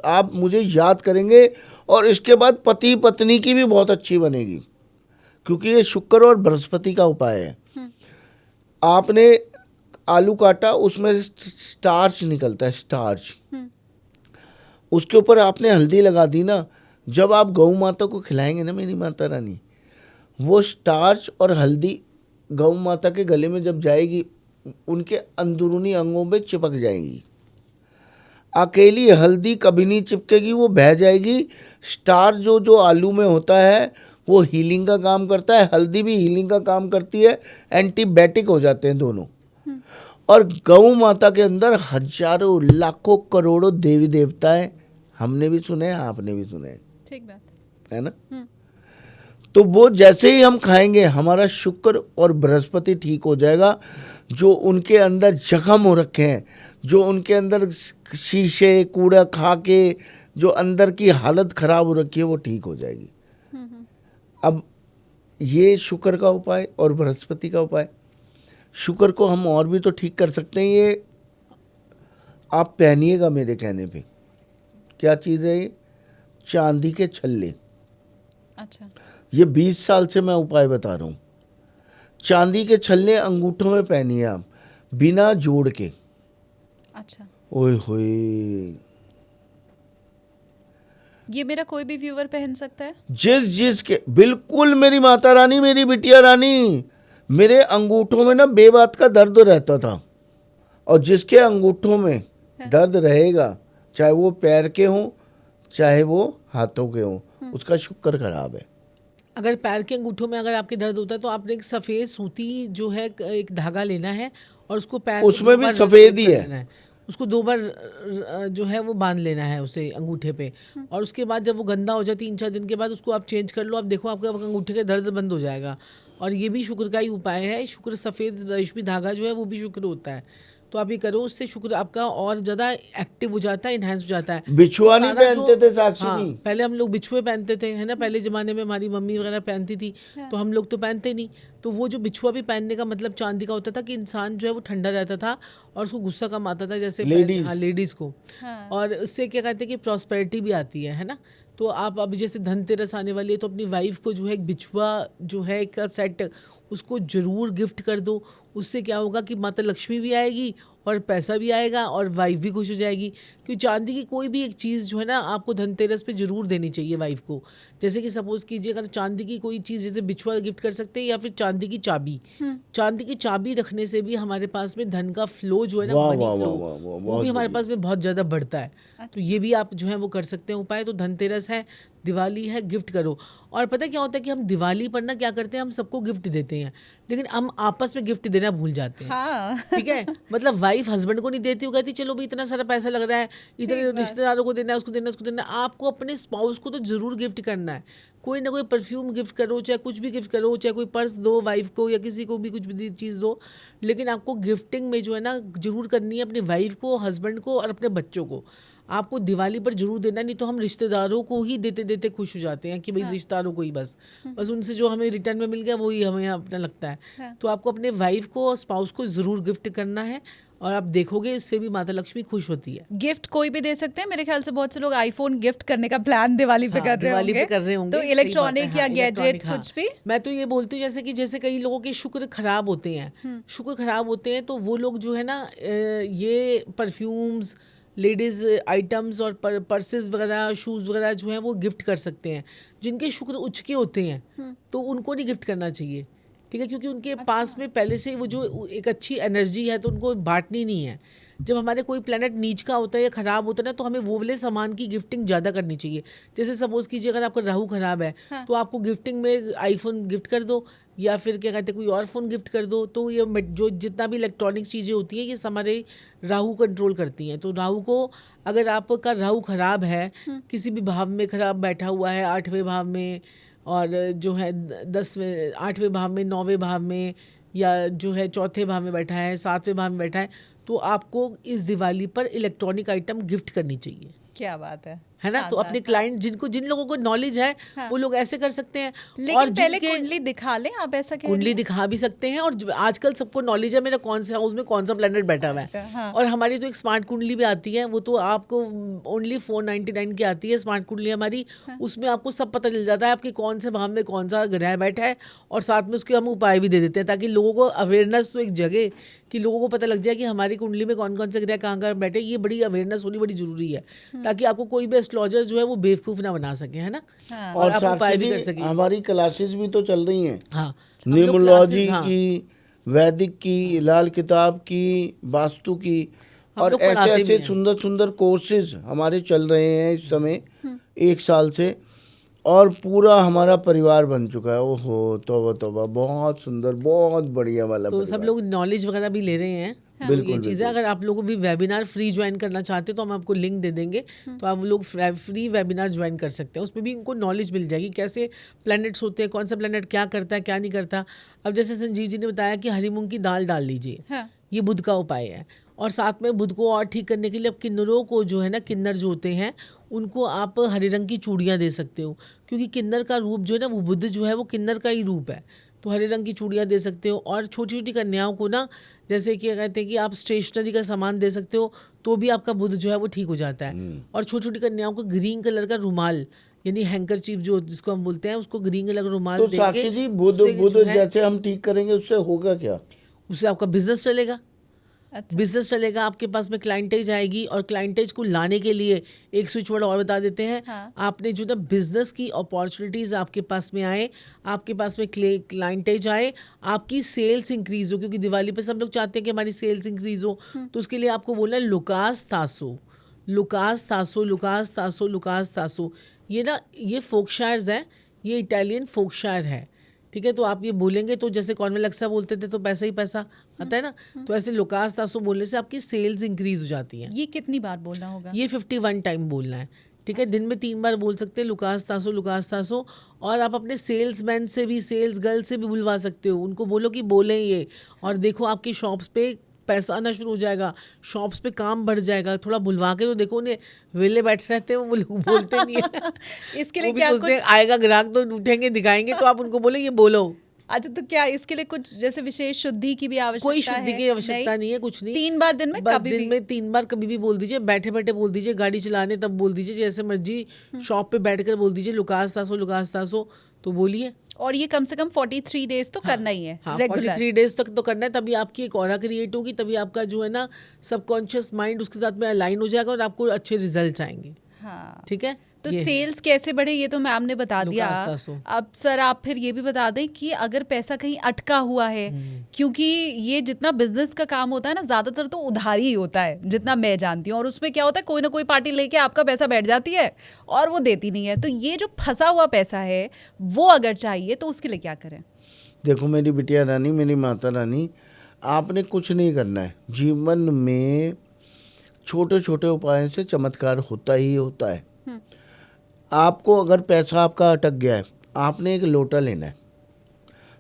A: आप मुझे याद करेंगे और इसके बाद पति पत्नी की भी बहुत अच्छी बनेगी, क्योंकि ये शुक्र और बृहस्पति का उपाय है। आपने आलू काटा, उसमें स्टार्च निकलता है, स्टार्च, उसके ऊपर आपने हल्दी लगा दी ना, जब आप गौ माता को खिलाएंगे ना मेरी माता रानी, वो स्टार्च और हल्दी गौ माता के गले में जब जाएगी, उनके अंदरूनी अंगों में चिपक जाएगी। अकेली हल्दी कभी नहीं चिपकेगी, वो बह जाएगी। स्टार्च जो आलू में होता है वो हीलिंग का काम करता है, हल्दी भी हीलिंग का काम करती है, एंटीबायोटिक हो जाते हैं दोनों। और गौ माता के अंदर हजारों लाखों करोड़ों देवी देवता है, हमने भी सुने हैं, आपने भी सुने हैं,
B: ठीक बात
A: है ना। तो वो जैसे ही हम खाएंगे, हमारा शुक्र और बृहस्पति ठीक हो जाएगा। जो उनके अंदर जख्म हो रखे हैं, जो उनके अंदर शीशे कूड़ा खा के जो अंदर की हालत खराब हो रखी है, वो ठीक हो जाएगी। अब ये शुक्र का उपाय और बृहस्पति का उपाय। शुक्र को हम और भी तो ठीक कर सकते हैं। ये आप पहनिएगा मेरे कहने पे। क्या चीज़ है ये? चांदी के छल्ले।
B: अच्छा,
A: ये 20 साल से मैं उपाय बता रहा हूँ। चांदी के छल्ले अंगूठों में पहनिए आप, बिना जोड़ के।
B: अच्छा,
A: ओए होए,
B: ये मेरा कोई भी व्यूअर पहन सकता है?
A: जिस के, बिल्कुल मेरी माता रानी, मेरी बिटिया रानी। मेरे अंगूठों में ना बेबात का दर्द रहता था, और जिसके अंगूठों में दर्द रहेगा, चाहे वो पैर के हों चाहे वो हाथों के हों, उसका शुक्र खराब है।
C: अगर पैर के अंगूठों में अगर आपके दर्द होता है तो आपने एक सफ़ेद सूती जो है एक धागा लेना है और उसको पैर
A: उसमें भी सफ़ेद ही है,
C: उसको 2 बार जो है वो बांध लेना है उसे अंगूठे पे। और उसके बाद जब वो गंदा हो जाए 3-4 दिन के बाद उसको आप चेंज कर लो, आप देखो आपका अंगूठे का दर्द बंद हो जाएगा। और ये भी शुक्र का ही उपाय है। शुक्र सफ़ेद रेशमी धागा जो है वो भी शुक्र होता है, तो आप ये करो, उससे शुक्र आपका और ज़्यादा एक्टिव हो जाता है, इन्हांस हो जाता है।
A: बिछुआ नहीं पहनते थे साक्षी
C: हाँ,
A: जी?
C: पहले हम लोग बिछुए पहनते थे, है ना, पहले ज़माने में हमारी मम्मी वगैरह पहनती थी, तो हम लोग तो पहनते नहीं। तो वो जो बिछुआ भी पहनने का मतलब चांदी का होता था कि इंसान जो है वो ठंडा रहता था और उसको गुस्सा कम आता था, जैसे लेडीज़ को। और उससे क्या कहते हैं कि प्रॉस्पेरिटी भी आती है ना। तो आप अभी जैसे धनतेरस आने वाली है, तो अपनी वाइफ को जो है एक बिछुआ जो है एक सेट उसको ज़रूर गिफ्ट कर दो। उससे क्या होगा कि माता लक्ष्मी भी आएगी और पैसा भी आएगा और वाइफ भी खुश हो जाएगी। क्योंकि चांदी की कोई भी एक चीज़ जो है ना आपको धनतेरस पे ज़रूर देनी चाहिए वाइफ को। जैसे कि सपोज़ कीजिए अगर चांदी की कोई चीज़, जैसे बिछुआ गिफ्ट कर सकते हैं, या फिर चांदी की चाबी। चांदी की चाबी रखने से भी हमारे पास में धन का फ्लो जो है ना, मनी फ्लो, वो भी हमारे पास में बहुत ज़्यादा बढ़ता है। तो ये भी आप जो है वो कर सकते हैं उपाय। तो धनतेरस है, दिवाली है, गिफ्ट करो। और पता क्या होता है कि हम दिवाली पर ना क्या करते हैं, हम सबको गिफ्ट देते हैं, लेकिन हम आपस में गिफ्ट देना भूल जाते हैं।
B: हाँ।
C: ठीक है, मतलब वाइफ हस्बैंड को नहीं देती, वो कहती चलो भाई इतना सारा पैसा लग रहा है, इधर रिश्तेदारों को देना है, उसको देना, उसको देना। आपको अपने स्पाउस को तो जरूर गिफ्ट करना है। कोई ना कोई परफ्यूम गिफ्ट करो, चाहे कुछ भी गिफ्ट करो, चाहे कोई पर्स दो वाइफ को, या किसी को भी कुछ भी चीज़ दो, लेकिन आपको गिफ्टिंग में जो है ना जरूर करनी है अपनी वाइफ को, हस्बैंड को और अपने बच्चों को। आपको दिवाली पर जरूर देना, नहीं तो हम रिश्तेदारों को ही देते देते खुश हो जाते हैं कि भाई रिश्तेदारों को ही बस उनसे जो हमें रिटर्न में मिल गया वही हमें अपना लगता है। तो आपको अपने वाइफ को और स्पाउस को ज़रूर गिफ्ट करना है, और आप देखोगे इससे भी माता लक्ष्मी खुश होती है।
B: गिफ्ट कोई भी दे सकते हैं। मेरे ख्याल से बहुत से लोग आईफोन गिफ्ट करने का प्लान दिवाली पे कर रहे होंगे। तो इलेक्ट्रॉनिक या गैजेट कुछ भी।
C: मैं तो ये बोलती हूँ जैसे कई लोगों के शुक्र खराब होते हैं, शुक्र खराब होते हैं, तो वो लोग जो है ना ये परफ्यूम्स, लेडीज़ आइटम्स और पर्सेस वगैरह, शूज़ वगैरह जो हैं वो गिफ्ट कर सकते हैं। जिनके शुक्र उच्च के होते हैं तो उनको नहीं गिफ्ट करना चाहिए, ठीक है, क्योंकि उनके पास में पहले से वो जो एक अच्छी एनर्जी है तो उनको बांटनी नहीं है। जब हमारे कोई प्लेनेट नीच का होता है या ख़राब होता है ना, तो हमें वो वाले सामान की गिफ्टिंग ज़्यादा करनी चाहिए। जैसे सपोज़ कीजिए अगर आपका राहु ख़राब है तो आपको गिफ्टिंग में आईफोन गिफ्ट कर दो, या फिर क्या कहते हैं कोई और फ़ोन गिफ्ट कर दो। तो ये जो जितना भी इलेक्ट्रॉनिक चीज़ें होती हैं ये हमारे राहु कंट्रोल करती हैं। तो राहु को, अगर आपका राहु ख़राब है, किसी भी भाव में ख़राब बैठा हुआ है, 8वें भाव में और जो है 10वें 8वें भाव में, 9वें भाव में, या जो है 4थे भाव में बैठा है, 7वें भाव में बैठा है, तो आपको इस दिवाली पर इलेक्ट्रॉनिक आइटम गिफ्ट करनी चाहिए।
B: क्या बात है
C: है ना? तो अपने क्लाइंट जिन लोगों को नॉलेज है वो लोग ऐसे कर सकते हैं।
B: लेकिन
C: और
B: पहले कुंडली दिखा लें, आप ऐसा कह रही
C: कुंडली
B: हैं?
C: दिखा भी सकते हैं, और आजकल सबको नॉलेज है मेरा कौन से हाउस में कौन सा प्लेनेट बैठा हुआ है।
B: हाँ।
C: और हमारी तो एक स्मार्ट कुंडली भी आती है, वो तो आपको ओनली 499 की आती है स्मार्ट कुंडली हमारी। उसमें आपको सब पता चल जाता है आपके कौन से भाव में कौन सा ग्रह बैठा है, और साथ में उसके हम उपाय भी दे देते हैं, ताकि लोगों को अवेयरनेस तो एक जगह कि लोगों को पता लग जाए कि हमारी कुंडली में कौन कौन से ग्रह कहाँ कहाँ बैठे। ये बड़ी अवेयरनेस होनी बड़ी जरूरी है, ताकि आपको कोई भी एस्ट्रोलॉजर जो है वो बेवकूफ़ ना बना सके, है ना?
B: हाँ।
C: और आप
A: साक्षी
C: उपाय भी
A: जी,
C: कर सके।
A: हमारी क्लासेस भी तो चल रही हैं,
C: हाँ, हम लोग
A: न्यूमरोलॉजी
C: classes, हाँ,
A: की, वैदिक की, लाल किताब की, वास्तु की,
C: हम
A: और
C: लोग
A: ऐसे
C: पढ़ाते भी
A: ऐसे
C: हैं।
A: सुंदर सुंदर कोर्सेज हमारे चल रहे हैं इस समय 1 साल से, और पूरा हमारा परिवार बन चुका है। ओहो तौबा तौबा, बहुत सुंदर, बहुत बढ़िया वाला
C: तो सब
A: परिवार।
C: लोग नॉलेज वगैरह भी ले रहे हैं। तो
A: बिल्कुल,
C: ये चीज़ है।
A: बिल्कुल।
C: अगर आप लोग भी वेबिनार फ्री ज्वाइन करना चाहते हैं तो हम आपको लिंक दे देंगे, तो आप लोग फ्री वेबिनार ज्वाइन कर सकते हैं। उसमें भी इनको नॉलेज मिल जाएगी कैसे प्लैनेट्स होते हैं, कौन सा प्लैनेट क्या करता है क्या नहीं करता। अब जैसे संजीव जी ने बताया कि हरी मूंग की दाल डाल लीजिए,
B: हाँ।
C: ये बुध का उपाय है। और साथ में बुध को और ठीक करने के लिए अब किन्नरों को जो है ना, किन्नर जो होते हैं उनको आप हरे रंग की चूड़ियाँ दे सकते हो, क्योंकि किन्नर का रूप जो है ना, वो बुध जो है वो किन्नर का ही रूप है। तो हरे रंग की चूड़ियाँ दे सकते हो। और छोटी छोटी कन्याओं को ना, जैसे कि कहते हैं कि आप स्टेशनरी का सामान दे सकते हो, तो भी आपका बुध जो है वो ठीक हो जाता है। और छोटी छोटी कन्याओं को ग्रीन कलर का रुमाल, यानी हैंकर चीफ जो जिसको हम बोलते हैं, उसको ग्रीन कलर का रुमाल
A: तो
C: देंगे।
A: साक्षी जी, बुध
C: उससे
A: बुध
C: जो है,
A: जैसे हम ठीक करेंगे उससे होगा क्या?
C: उससे आपका बिजनेस चलेगा।
B: अच्छा।
C: बिजनेस चलेगा, आपके पास में क्लाइंटेज आएगी। और क्लाइंटेज को लाने के लिए एक स्विच वर्ड और बता देते हैं।
B: हाँ।
C: आपने जो ना बिजनेस की अपॉर्चुनिटीज आपके पास में आए, आपके पास में क्लाइंटेज आए, आपकी सेल्स इंक्रीज हो, क्योंकि दिवाली पे सब लोग चाहते हैं कि हमारी सेल्स इंक्रीज हो। तो उसके लिए आपको बोलना है लुकास तासो, लुकास तासो, लुकास तासो, लुकास तासो। ये ना, ये फोकशायर्स है, ये इटालियन फोकशायर है, ठीक है? तो आप ये बोलेंगे तो जैसे कॉन्वेलक्सा बोलते थे तो पैसा ही पैसा आता है ना, तो ऐसे लुकास तासो बोलने से आपकी सेल्स इंक्रीज हो जाती हैं।
B: ये कितनी बार बोलना होगा?
C: ये 51 टाइम बोलना है, ठीक है? दिन में 3 बार बोल सकते हैं लुकास तासो, लुकास तासो। और आप अपने सेल्समैन से भी, सेल्स गर्ल से भी बुलवा सकते हो, उनको बोलो कि बोलें ये, और देखो आपकी शॉप्स पे पैसा आना शुरू हो जाएगा, शॉप्स पे काम बढ़ जाएगा। थोड़ा बुलवा के तो देखो, उन्हें वेले बैठे रहते हैं वो लोग, बोलते नहीं है।
B: इसके लिए
C: वो भी
B: क्या
C: सोचते हैं
B: कुछ?
C: आएगा ग्राहक तो उठेंगे दिखाएंगे, तो आप उनको बोले ये बोलो।
B: अच्छा, तो क्या इसके लिए कुछ जैसे विशेष शुद्धि की भी आवश्यकता
C: कोई
B: है?
C: शुद्धि की आवश्यकता नहीं है, कुछ नहीं।
B: 3 बार दिन में
C: बस
B: कभी
C: दिन
B: भी?
C: में 3 बार कभी भी बोल दीजिए, बैठे बैठे बोल दीजिए, गाड़ी चलाने तब बोल दीजिए, जैसे मर्जी शॉप पे बैठकर बोल दीजिए लुकास तासो, लुकास तासो, तो बोलिए।
B: और ये कम से कम 43 डेज तो करना ही है,
C: हाँ,
B: रेगुलर।
C: 43 डेज तक तो करना है, तभी आपकी एक ऑरा क्रिएट होगी, तभी आपका जो है ना सबकॉन्शियस माइंड उसके साथ में अलाइन हो जाएगा और आपको अच्छे रिजल्ट आएंगे।
B: हाँ।
C: ठीक है?
B: तो
C: ये है।
B: सेल्स कैसे बढ़े ये तो मैम ने बता दिया।
C: लुकास तासो।
B: अब सर आप फिर ये भी बता दें कि अगर पैसा कहीं अटका हुआ है, क्योंकि ये जितना बिजनेस का काम होता है ना, ज्यादातर तो उधारी ही होता है जितना मैं जानती हूँ, और उसमें क्या होता है, कोई ना कोई पार्टी लेके आपका पैसा बैठ जाती है और वो देती नहीं है। तो ये जो फंसा हुआ पैसा है वो अगर चाहिए तो उसके लिए क्या करें?
A: देखो मेरी बिटिया रानी, मेरी माता रानी, आपने कुछ नहीं करना है। जीवन में छोटे छोटे उपायों से चमत्कार होता ही होता है। आपको अगर पैसा आपका अटक गया है, आपने एक लोटा लेना है।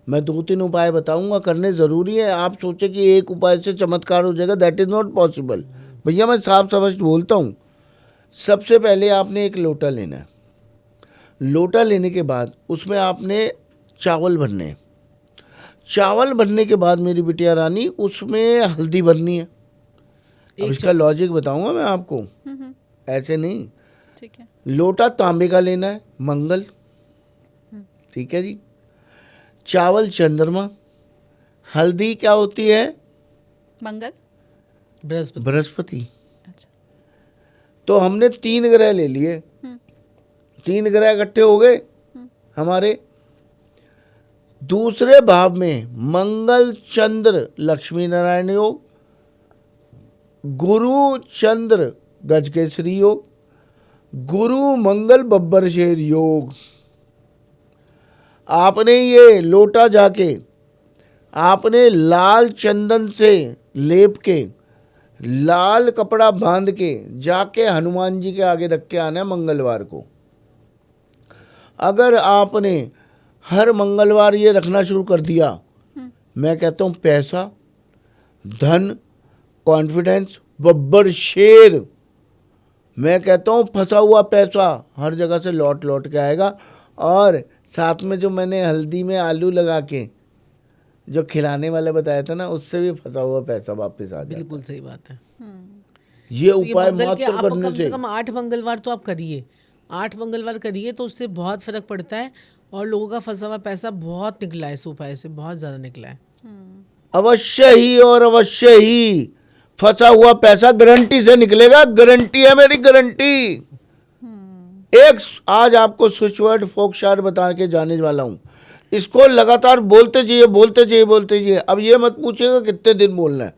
A: मैं 2-3 उपाय बताऊंगा, करने ज़रूरी है। आप सोचे कि एक उपाय से चमत्कार हो जाएगा, दैट इज़ नॉट पॉसिबल। भैया मैं साफ स्पष्ट बोलता हूँ। सबसे पहले आपने एक लोटा लेना है। लोटा लेने के बाद उसमें आपने चावल भरने हैं। चावल भरने के बाद मेरी बिटिया रानी उसमें हल्दी भरनी है। अब इसका लॉजिक बताऊंगा मैं आपको, ऐसे नहीं।
B: ठीक है।
A: लोटा तांबे का लेना है, मंगल, ठीक है जी। चावल चंद्रमा, हल्दी क्या होती है?
B: मंगल,
C: बृहस्पति।
A: बृहस्पति।
B: अच्छा।
A: तो हमने 3 ग्रह ले लिए, 3 ग्रह इकट्ठे हो गए हमारे। दूसरे भाव में मंगल चंद्र लक्ष्मी नारायण योग, गुरु चंद्र गजकेसरी योग, गुरु मंगल बब्बर शेर योग। आपने ये लोटा जाके आपने लाल चंदन से लेप के, लाल कपड़ा बांध के जाके हनुमान जी के आगे रख के आना है मंगलवार को। अगर आपने हर मंगलवार ये रखना शुरू कर दिया। मैं कहता हूँ पैसा, धन, कॉन्फिडेंस, बब्बर शेर, मैं कहता हूँ फंसा हुआ पैसा हर जगह से लौट लौट के आएगा। और साथ में जो मैंने हल्दी में आलू लगा के जो खिलाने वाला बताया था ना, उससे भी फंसा हुआ पैसा वापस आ जाए।
C: बिल्कुल सही बात है।
A: ये
C: तो ये
A: उपाय
C: मंगल के
A: मात्र
C: आप
A: करने
C: कम से
A: से
C: कम 8 मंगलवार तो आप करिए, 8 मंगलवार करिए तो उससे बहुत फर्क पड़ता है। और लोगों का फंसा हुआ पैसा बहुत निकला है, इस उपाय से बहुत ज़्यादा निकला है।
A: अवश्य ही और अवश्य ही फंसा हुआ पैसा गारंटी से निकलेगा। गारंटी है मेरी, गारंटी। एक आज आपको स्विच वर्ड फोकशार बता के जाने वाला हूं, इसको लगातार बोलते जाइए, बोलते जाइए, बोलते जाइए। अब ये मत पूछिएगा कितने दिन बोलना है,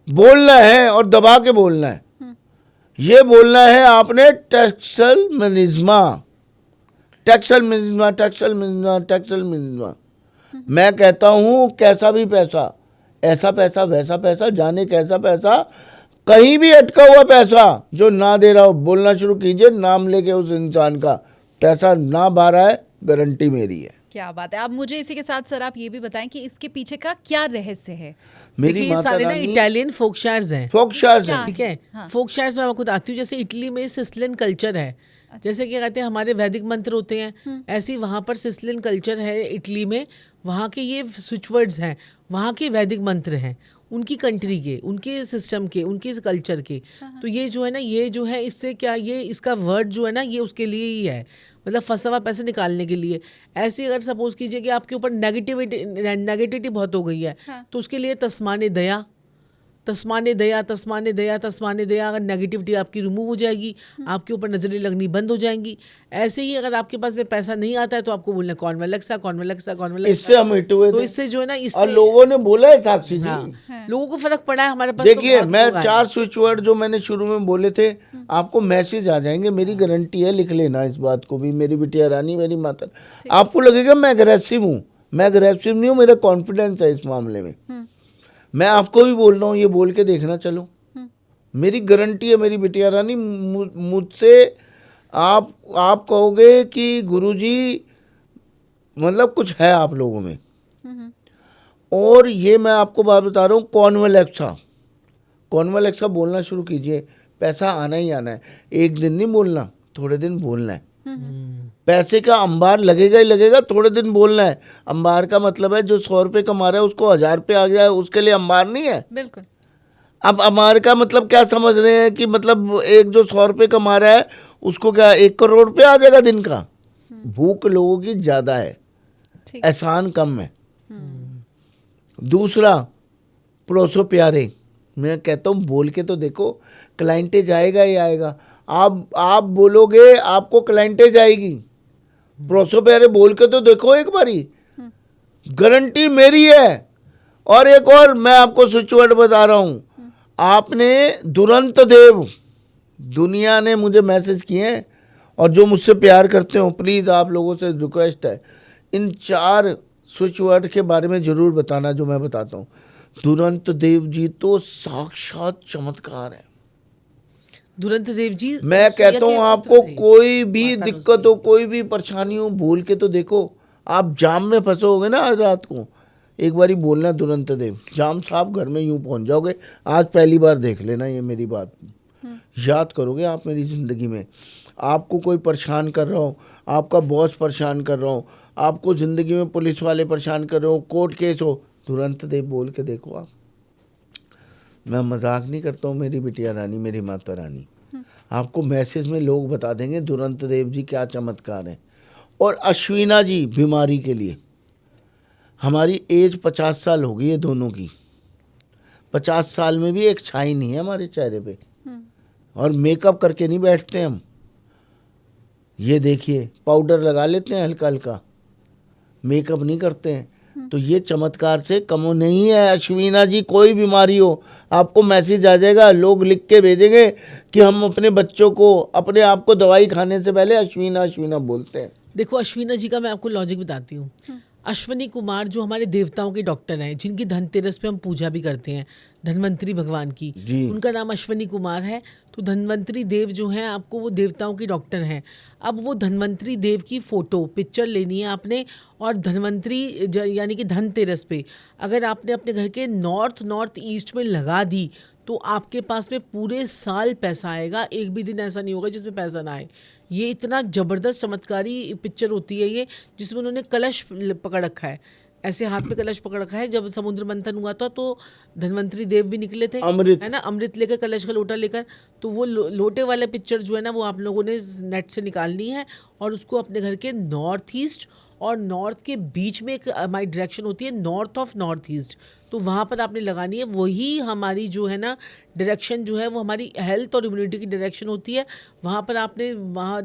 A: बोलना है और दबा के बोलना है। ये बोलना है आपने टैक्सल मिनिज्मा, टैक्सल मिनिज्मा, टैक्सल मिनिज्मा, टैक्सल मिनिज्मा। मैं कहता हूं कैसा भी पैसा, ऐसा पैसा, वैसा पैसा, जाने कैसा पैसा, कहीं भी अटका हुआ पैसा जो ना दे रहा हो, बोलना शुरू कीजिए नाम लेके उस इंसान का। पैसा ना बाहर आए, गारंटी मेरी है।
B: क्या बात है। अब मुझे इसी के साथ सर आप ये भी बताएं कि इसके पीछे का क्या रहस्य है।
A: मेरी
C: देखिए ये
A: माता
C: सारे ना
A: रानी
C: इटालियन फोक शायर्स हैं।
A: फोकशार्स
B: क्या
A: हैं।
C: ठीक है,
B: हाँ।
C: फोक शायर्स में मैं आपको बताती हूँ। जैसे इटली में सिसिलियन कल्चर है, जैसे क्या कहते हैं हमारे वैदिक मंत्र होते हैं, ऐसे ही वहाँ पर सिसिलियन कल्चर है इटली में। वहाँ के ये स्विच वर्ड्स हैं, वहाँ के वैदिक मंत्र हैं, उनकी कंट्री के, उनके सिस्टम के, उनके कल्चर के। तो ये जो है ना, ये जो है इससे क्या, ये इसका वर्ड जो है ना, ये उसके लिए ही है, मतलब फंसा हुआ पैसे निकालने के लिए। ऐसे अगर सपोज कीजिए कि आपके ऊपर नेगेटिविटी बहुत हो गई है, तो उसके लिए तस्माने दया, तस्माने दया, तस्माने दया, तस्माने दया। अगर नेगेटिविटी आपकी रिमूव हो जाएगी, आपके ऊपर नजरें लगनी बंद हो जाएंगी। ऐसे ही अगर आपके पास में पैसा नहीं आता है तो आपको बोलना कॉन्वेलेक्सा, कॉन्वेलेक्सा, कॉन्वेलेक्सा।
A: इससे हम हिट हुए
C: तो
A: थे
C: इससे जो है ना,
A: और
C: इससे
A: लोगों ने बोला है साक्षी जी।
C: हाँ, लोगों को फर्क पड़ा है। हमारे पास तो
A: देखिए
C: बहुत
A: मैं
C: लोग आए
A: 4
C: हैं।
A: स्विच वर्ड जो मैंने शुरू में बोले थे, आपको मैसेज आ जाएंगे, मेरी गारंटी है, लिख लेना इस बात को भी। मेरी बिटिया रानी, मेरी माता, आपको लगेगा मैं अग्रेसिव हूँ, मैं अग्रेसिव नहीं हूँ, मेरा कॉन्फिडेंस है इस मामले में। मैं आपको भी बोल रहा हूँ, ये बोल के देखना चलो, मेरी गारंटी है मेरी बिटिया रानी। मुझसे आप कहोगे कि गुरुजी मतलब कुछ है आप लोगों में। और ये मैं आपको बात बता रहा हूँ, कॉन्वेलेक्सा, कॉन्वेलेक्सा बोलना शुरू कीजिए, पैसा आना ही आना है। एक दिन नहीं बोलना, थोड़े दिन बोलना है। पैसे का अंबार लगेगा ही लगेगा, थोड़े दिन बोलना है। अंबार का मतलब है जो 100 रुपये कमा रहा है उसको 1000 रुपये आ गया है, उसके लिए अंबार नहीं है।
B: बिल्कुल।
A: अब अंबार का मतलब क्या समझ रहे हैं कि मतलब एक जो 100 रुपये कमा रहा है उसको क्या 1 करोड़ रुपये आ जाएगा दिन का। भूख लोगों की ज़्यादा है,
B: ठीक।
A: एहसान कम है। दूसरा, पड़ोसो प्यारे, मैं कहता हूँ बोल के तो देखो, क्लाइंटेज आएगा ही आएगा। आप बोलोगे आपको क्लाइंटेज आएगी। पड़ोसो प्यारे बोल के तो देखो एक बारी, गारंटी मेरी है। और एक और मैं आपको स्विच वर्ड बता रहा हूँ, आपने दुरंत देव, दुनिया ने मुझे मैसेज किए हैं और जो मुझसे प्यार करते हो, प्लीज़ आप लोगों से रिक्वेस्ट है, इन 4 स्विच वर्ड के बारे में ज़रूर बताना जो मैं बताता हूँ। दुरंत देव जी तो साक्षात चमत्कार है।
C: दुरंत देव जी,
A: मैं
C: अनुसुईया
A: कहता हूँ
C: के
A: आपको
C: पुत्र थे।
A: कोई भी
C: माता
A: दिक्कत हो, कोई भी परेशानी हो, भूल के तो देखो। आप जाम में फंसे होगे ना आज रात को, एक बारी बोलना दुरंत देव, जाम साहब घर में यूं पहुंच जाओगे। आज पहली बार देख लेना, ये मेरी बात याद करोगे आप मेरी ज़िंदगी में। आपको कोई परेशान कर रहा हो, आपका बॉस परेशान कर रहा हो, आपको ज़िंदगी में पुलिस वाले परेशान कर रहे हो, कोर्ट केस हो, तुरंत देव बोल के देखो आप। मैं मजाक नहीं करता हूँ मेरी बिटिया रानी, मेरी माता रानी। आपको मैसेज में लोग बता देंगे दुरंत देव जी क्या चमत्कार है। और अश्विना जी बीमारी के लिए, हमारी एज 50 साल हो गई है दोनों की, 50 साल में भी एक छाई नहीं है हमारे चेहरे पे। और मेकअप करके नहीं बैठते हम, ये देखिए पाउडर लगा लेते हैं हल्का हल्का, मेकअप नहीं करते हैं। तो ये चमत्कार से कम नहीं है अश्विना जी। कोई बीमारी हो आपको मैसेज आ जाएगा, लोग लिख के भेजेंगे कि हम अपने बच्चों को, अपने आप को दवाई खाने से पहले अश्विना अश्विना बोलते हैं।
C: देखो अश्विना जी का मैं आपको लॉजिक बताती हूँ। अश्वनी कुमार जो हमारे देवताओं के डॉक्टर हैं, जिनकी धनतेरस पे हम पूजा भी करते हैं, धन्वंतरी भगवान की,
A: जी।
C: उनका नाम अश्वनी कुमार है। तो धन्वंतरी देव जो हैं आपको, वो देवताओं के डॉक्टर हैं। अब वो धन्वंतरी देव की फ़ोटो पिक्चर लेनी है आपने, और धन्वंतरी यानी कि धनतेरस पे अगर आपने अपने घर के नॉर्थ ईस्ट में लगा दी तो आपके पास में पूरे साल पैसा आएगा। एक भी दिन ऐसा नहीं होगा जिसमें पैसा ना आए। ये इतना ज़बरदस्त चमत्कारी पिक्चर होती है ये, जिसमें उन्होंने कलश पकड़ रखा है, ऐसे हाथ में कलश पकड़ रखा है। जब समुद्र मंथन हुआ था तो धन्वंतरी देव भी निकले थे,
A: अमृत।
C: है ना, अमृत लेकर, कलश का लोटा लेकर। तो वो लोटे वाला पिक्चर जो है ना, वो आप लोगों ने नेट से निकालनी है और उसको अपने घर के नॉर्थ ईस्ट और नॉर्थ के बीच में एक हमारी डायरेक्शन होती है, नॉर्थ ऑफ नॉर्थ ईस्ट, तो वहाँ पर आपने लगानी है। वही हमारी जो है ना डायरेक्शन जो है, वो हमारी हेल्थ और इम्यूनिटी की डायरेक्शन होती है। वहाँ पर आपने वहाँ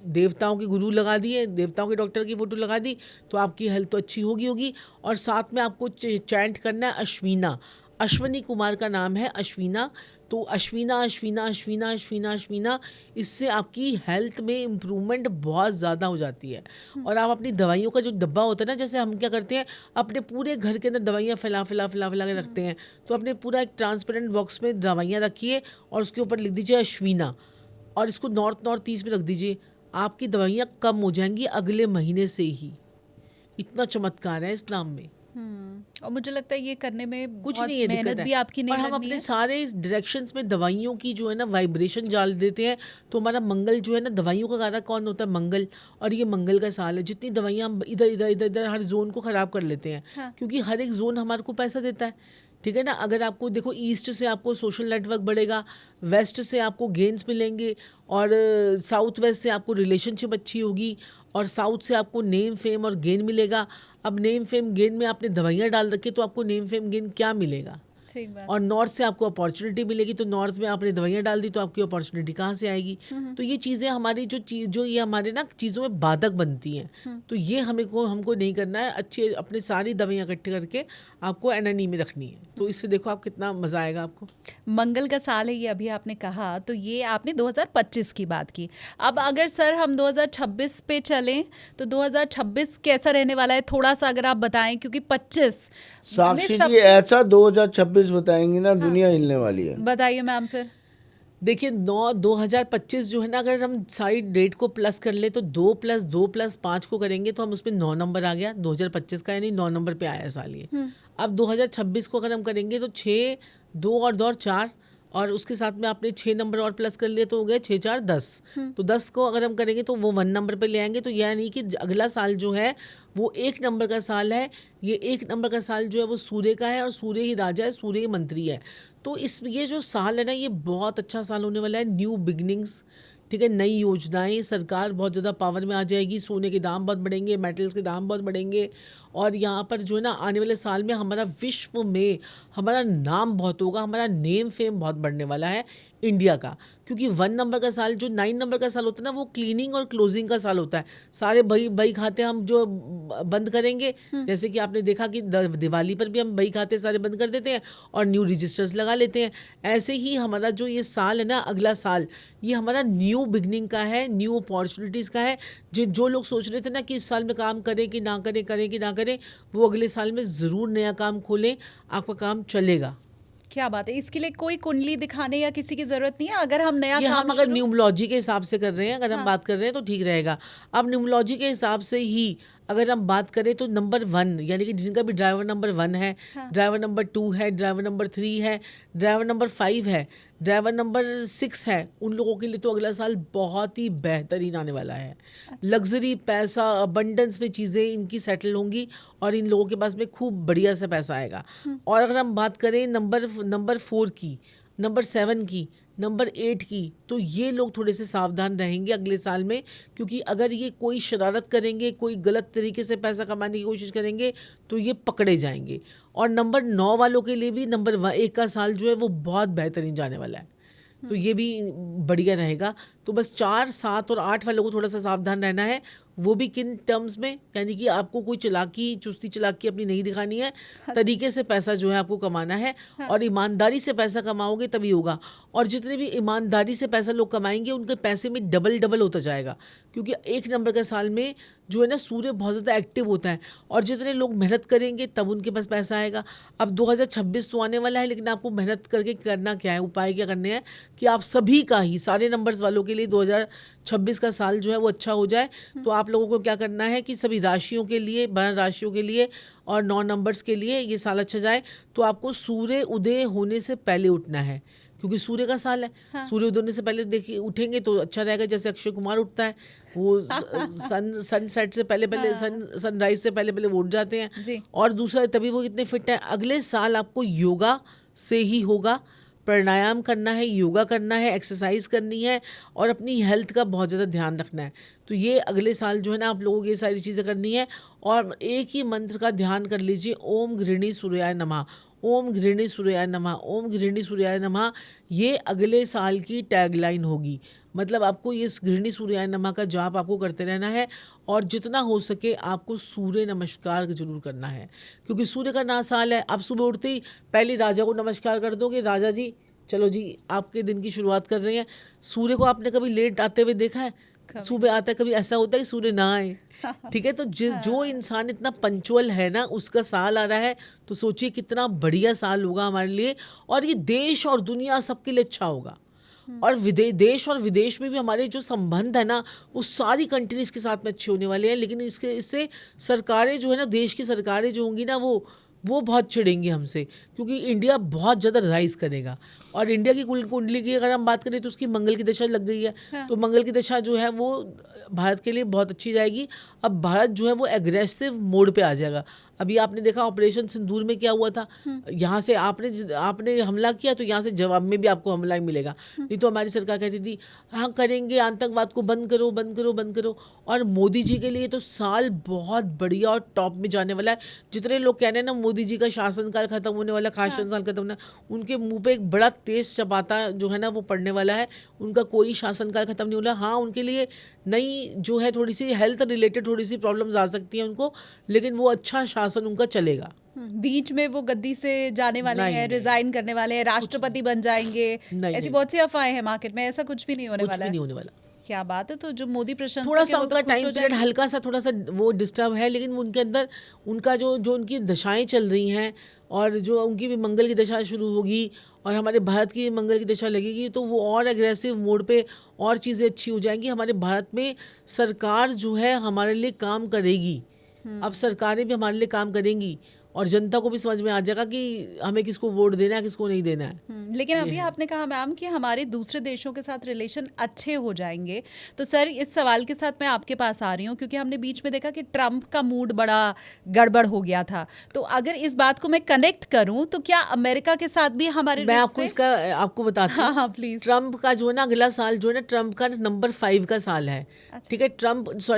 C: देवताओं के गुरु लगा दिए, देवताओं के डॉक्टर की फ़ोटो लगा दी, तो आपकी हेल्थ तो अच्छी होगी। और साथ में आपको चैंट करना है अश्विना। अश्वनी कुमार का नाम है अश्विना। तो अश्विना अश्विना अश्विना अश्विना अश्विना, इससे आपकी हेल्थ में इम्प्रूवमेंट बहुत ज़्यादा हो जाती है। और आप अपनी दवाइयों का जो डब्बा होता है ना, जैसे हम क्या करते हैं, अपने पूरे घर के अंदर दवाइयाँ फैला के रखते हैं, तो अपने पूरा एक ट्रांसपेरेंट बॉक्स में दवाइयाँ रखिए और उसके ऊपर लिख दीजिए अश्विना, और इसको नॉर्थ ईस्ट में रख दीजिए। आपकी दवाइयाँ कम हो जाएंगी अगले महीने से ही। इतना चमत्कार है इस नाम में।
B: और मुझे लगता है ये करने में
C: कुछ
B: बहुत
C: नहीं है,
B: मेहनत
C: दिक्कत
B: भी
C: है।
B: आपकी नहीं
C: और हम
B: लगनी
C: अपने
B: है।
C: सारे डायरेक्शंस में दवाइयों की जो है ना वाइब्रेशन डाल देते हैं, तो हमारा मंगल जो है ना, दवाइयों का कारक कौन होता है? मंगल। और ये मंगल का साल है। जितनी दवाइयाँ हम इधर इधर इधर इधर हर जोन को ख़राब कर लेते हैं,
B: हाँ।
C: क्योंकि हर एक जोन हमारे को पैसा देता है, ठीक है ना। अगर आपको देखो, ईस्ट से आपको सोशल नेटवर्क बढ़ेगा, वेस्ट से आपको गेन्स मिलेंगे, और साउथ वेस्ट से आपको रिलेशनशिप अच्छी होगी, और साउथ से आपको नेम फेम और गेन मिलेगा। अब नेम फेम गेन में आपने दवाइयाँ डाल रखी, तो आपको नेम फेम गेन क्या मिलेगा?
B: ठीक बात।
C: और नॉर्थ से आपको अपॉर्चुनिटी मिलेगी, तो नॉर्थ में आपने दवाइयाँ डाल दी तो आपकी अपॉर्चुनिटी कहाँ से आएगी? तो ये चीज़ें हमारी जो ये हमारे ना चीज़ों में बाधक बनती हैं, तो ये हमको नहीं करना है। अच्छी अपनी सारी दवाइयाँ इकट्ठी करके आपको एनएनई में रखनी है, तो इससे देखो आप कितना मज़ा आएगा आपको।
B: मंगल का साल है ये, अभी आपने कहा, तो ये आपने 2025 की बात की। अब अगर सर हम 2026 पे चलें तो 2026 कैसा रहने वाला है, थोड़ा सा अगर आप बताएं, क्योंकि 25
A: साक्षी जी ऐसा 2026 बताएंगी ना, दुनिया हिलने वाली है।
B: बताइए मैम फिर।
C: देखिए 2025 जो है ना, अगर हम सारी डेट को प्लस कर ले तो 2 + 2 + 5 को करेंगे तो हम उसमें 9 नंबर आ गया 2025 का, यानी 9 नंबर पे आया साल ये। अब 2026 को अगर हम करेंगे तो 6, 2 और 2 4, और उसके साथ में आपने 6 नंबर और प्लस कर लिए तो हो गए 6 4 10। तो 10 को अगर हम करेंगे तो वो 1 नंबर पे ले आएंगे, तो यानी कि अगला साल जो है वो 1 नंबर का साल है। ये 1 नंबर का साल जो है वो सूर्य का है, और सूर्य ही राजा है, सूर्य ही मंत्री है। तो ये जो साल है ना, ये बहुत अच्छा साल होने वाला है। न्यू बिगनिंग्स, ठीक है, नई योजनाएं, सरकार बहुत ज़्यादा पावर में आ जाएगी, सोने के दाम बहुत बढ़ेंगे, मेटल्स के दाम बहुत बढ़ेंगे, और यहाँ पर जो है ना आने वाले साल में हमारा विश्व में हमारा नाम बहुत होगा, हमारा नेम फेम बहुत बढ़ने वाला है इंडिया का। क्योंकि 1 नंबर का साल, जो 9 नंबर का साल होता है ना, वो क्लीनिंग और क्लोजिंग का साल होता है। सारे बही खाते हम जो बंद करेंगे, जैसे कि आपने देखा कि दिवाली पर भी हम बही खाते सारे बंद कर देते हैं और न्यू रजिस्टर्स लगा लेते हैं। ऐसे ही हमारा जो ये साल है ना, अगला साल, ये हमारा न्यू बिगनिंग का है, न्यू अपॉर्चुनिटीज़ का है। जो लोग सोच रहे थे ना कि इस साल में काम करें कि ना करें, करें कि ना करें, वो अगले साल में ज़रूर नया काम खोलें, आपका काम चलेगा।
B: क्या बात है, इसके लिए कोई कुंडली दिखाने या किसी की जरूरत नहीं है? अगर हम नया
C: ये
B: काम
C: हम अगर न्यूमोलॉजी के हिसाब से कर रहे हैं, अगर हम बात कर रहे हैं तो ठीक रहेगा। अब न्यूमोलॉजी के हिसाब से ही अगर हम बात करें तो नंबर 1, यानी कि जिनका भी ड्राइवर नंबर 1 है, ड्राइवर नंबर 2 है, ड्राइवर नंबर 3 है, ड्राइवर नंबर 5 है, ड्राइवर नंबर 6 है, उन लोगों के लिए तो अगला साल बहुत ही बेहतरीन आने वाला है। लग्जरी, पैसा, अबंडेंस में चीज़ें इनकी सेटल होंगी, और इन लोगों के पास में खूब बढ़िया सा पैसा आएगा। और अगर हम बात करें नंबर 4 की, नंबर 7 की, नंबर 8 की, तो ये लोग थोड़े से सावधान रहेंगे अगले साल में, क्योंकि अगर ये कोई शरारत करेंगे, कोई गलत तरीके से पैसा कमाने की कोशिश करेंगे, तो ये पकड़े जाएंगे। और नंबर 9 वालों के लिए भी नंबर 1 का साल जो है वो बहुत बेहतरीन जाने वाला है, तो ये भी बढ़िया रहेगा। तो बस 4, 7 और 8 वालों को थोड़ा सा सावधान रहना है। वो भी किन टर्म्स में, यानी कि आपको कोई चुस्ती चलाकी अपनी नहीं दिखानी है, तरीके से पैसा जो है आपको कमाना है, और ईमानदारी से पैसा कमाओगे तभी होगा। और जितने भी ईमानदारी से पैसा लोग कमाएंगे, उनके पैसे में डबल होता जाएगा, क्योंकि 1 नंबर के साल में जो है ना सूर्य बहुत ज़्यादा एक्टिव होता है, और जितने लोग मेहनत करेंगे तब उनके पास पैसा आएगा। अब 2026 तो आने वाला है, लेकिन आपको मेहनत करके करना क्या है, उपाय क्या करने हैं कि आप सभी का ही, सारे नंबर्स वालों के लिए 2026 का साल जो है वो अच्छा हो जाए। तो आप लोगों को क्या करना है कि सभी राशियों के लिए, 12 राशियों के लिए और 9 नंबर्स के लिए ये साल अच्छा जाए, तो आपको सूर्य उदय होने से पहले उठना है, क्योंकि सूर्य का साल है।
B: हाँ।
C: सूर्य उदय होने से पहले देखिए उठेंगे तो अच्छा रहेगा। जैसे अक्षय कुमार उठता है, वो सनसेट से पहले पहले, सनराइज से पहले पहले वो उठ जाते हैं।
B: जी।
C: और दूसरा, तभी वो इतने फिट है। अगले साल आपको योगा से ही होगा, प्राणायाम करना है, योगा करना है, एक्सरसाइज करनी है, और अपनी हेल्थ का बहुत ज़्यादा ध्यान रखना है। तो ये अगले साल जो है ना आप लोगों को ये सारी चीज़ें करनी है। और एक ही मंत्र का ध्यान कर लीजिए, ओम गृहिणी सूर्याय नमः, ओम गृहिणी सूर्याय नमः, ओम गृहिणी सूर्याय नमः। ये अगले साल की टैगलाइन होगी। मतलब आपको ये गृहिणी सूर्याय नमः का जाप आपको करते रहना है, और जितना हो सके आपको सूर्य नमस्कार जरूर करना है, क्योंकि सूर्य का नया साल है। आप सुबह उठते ही पहले राजा को नमस्कार कर दोगे, राजा जी चलो जी आपके दिन की शुरुआत कर रहे हैं। सूर्य को आपने कभी लेट आते हुए देखा है? सुबह आता है, कभी ऐसा होता है कि सूर्य ना आए? ठीक है, तो जो इंसान इतना पंचुअल है ना, उसका साल आ रहा है, तो सोचिए कितना बढ़िया साल होगा हमारे लिए, और ये देश और दुनिया सबके लिए अच्छा होगा। और देश और विदेश में भी हमारे जो संबंध है ना, वो सारी कंट्रीज के साथ में अच्छे होने वाले हैं। लेकिन इससे सरकारें जो है ना, देश की सरकारें जो होंगी ना, वो बहुत चिढ़ेंगी हमसे, क्योंकि इंडिया बहुत ज़्यादा राइज करेगा। और इंडिया की कुंडली की अगर हम बात करें तो उसकी मंगल की दशा लग गई है। हाँ। तो मंगल की दशा जो है वो भारत के लिए बहुत अच्छी जाएगी। अब भारत जो है वो एग्रेसिव मोड पे आ जाएगा। अभी आपने देखा ऑपरेशन सिंदूर में क्या हुआ था, यहाँ से आपने हमला किया तो यहाँ से जवाब में भी आपको हमला ही मिलेगा। नहीं तो हमारी सरकार कहती थी हाँ करेंगे, आतंकवाद को बंद करो बंद करो बंद करो। और मोदी जी के लिए तो साल बहुत बढ़िया और टॉप में जाने वाला है। जितने लोग कह रहे हैं ना मोदी जी का शासनकाल खत्म होने वाला, खास शासनकाल खत्म होना, उनके मुंह पे एक बड़ा तेज चपाता जो है ना वो पड़ने वाला है। उनका कोई शासनकाल खत्म नहीं हो रहा। हाँ, उनके लिए नई जो है थोड़ी सी हेल्थ रिलेटेड थोड़ी सी प्रॉब्लम्स आ सकती हैं उनको, लेकिन वो अच्छा शासन उनका चलेगा।
B: बीच में वो गद्दी से जाने वाले हैं, रिजाइन करने वाले हैं, राष्ट्रपति बन जाएंगे, ऐसी बहुत सी अफवाहें हैं मार्केट में। ऐसा कुछ भी नहीं होने वाला है।
C: नहीं होने वाला।
B: क्या बात है। तो जो मोदी प्रशंसक
C: थोड़ा सा उनका टाइम पीरियड हल्का सा थोड़ा सा वो डिस्टर्ब है, लेकिन उनके अंदर उनका जो उनकी दशाएं चल रही हैं, और जो उनकी भी मंगल की दशा शुरू होगी और हमारे भारत की मंगल की दशा लगेगी, तो वो और एग्रेसिव मोड पे और चीज़ें अच्छी हो जाएंगी। हमारे भारत में सरकार जो है हमारे लिए काम करेगी। अब सरकारें भी हमारे लिए काम करेंगी, और जनता को भी समझ में आ जाएगा कि हमें किसको वोट देना है, किसको नहीं देना है।
B: लेकिन अभी आपने कहा मैम कि हमारे दूसरे देशों के साथ रिलेशन अच्छे हो जाएंगे, तो सर इस सवाल के साथ मैं आपके पास आ रही हूँ, क्योंकि हमने बीच में देखा कि ट्रम्प का मूड बड़ा गड़बड़ हो गया था। तो अगर इस बात को मैं कनेक्ट करूँ तो क्या अमेरिका के साथ भी हमारे
C: मैं आपको इसका आपको बताती हूँ।
B: हाँ प्लीज।
C: ट्रम्प का जो है ना अगला साल जो है ना, ट्रम्प का नंबर 5 का साल है। ठीक है,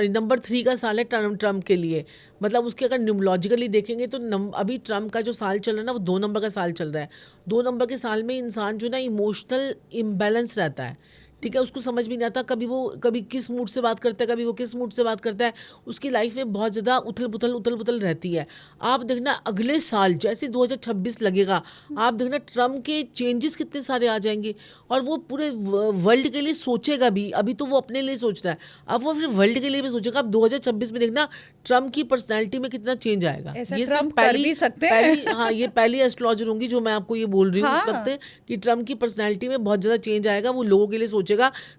C: नंबर 3 का साल है ट्रम्प के लिए। मतलब उसके अगर न्यूमोलॉजिकली देखेंगे तो अभी ट्रम्प का जो साल चल रहा है ना वो 2 नंबर का साल चल रहा है। 2 नंबर के साल में इंसान जो ना इमोशनल इम्बैलेंस रहता है। ठीक है, उसको समझ भी नहीं आता कभी किस मूड से बात करता है, कभी वो किस मूड से बात करता है। उसकी लाइफ में बहुत ज़्यादा उथल पुथल रहती है। आप देखना अगले साल जैसे 2026 लगेगा, आप देखना ट्रम्प के चेंजेस कितने सारे आ जाएंगे, और वो पूरे वर्ल्ड के लिए सोचेगा भी। अभी तो वो अपने लिए सोचता है, अब वो फिर वर्ल्ड के लिए भी सोचेगा। अब 2026 में देखना ट्रम्प की पर्सनैलिटी में कितना चेंज आएगा।
B: ये सिर्फ पहली
C: पहली एस्ट्रोलॉजर होंगी जो मैं आपको ये बोल रही हूँ इस वक्त, कि ट्रम्प की पर्सनैलिटी में बहुत ज़्यादा चेंज आएगा। वो लोगों के लिए सोचेगा,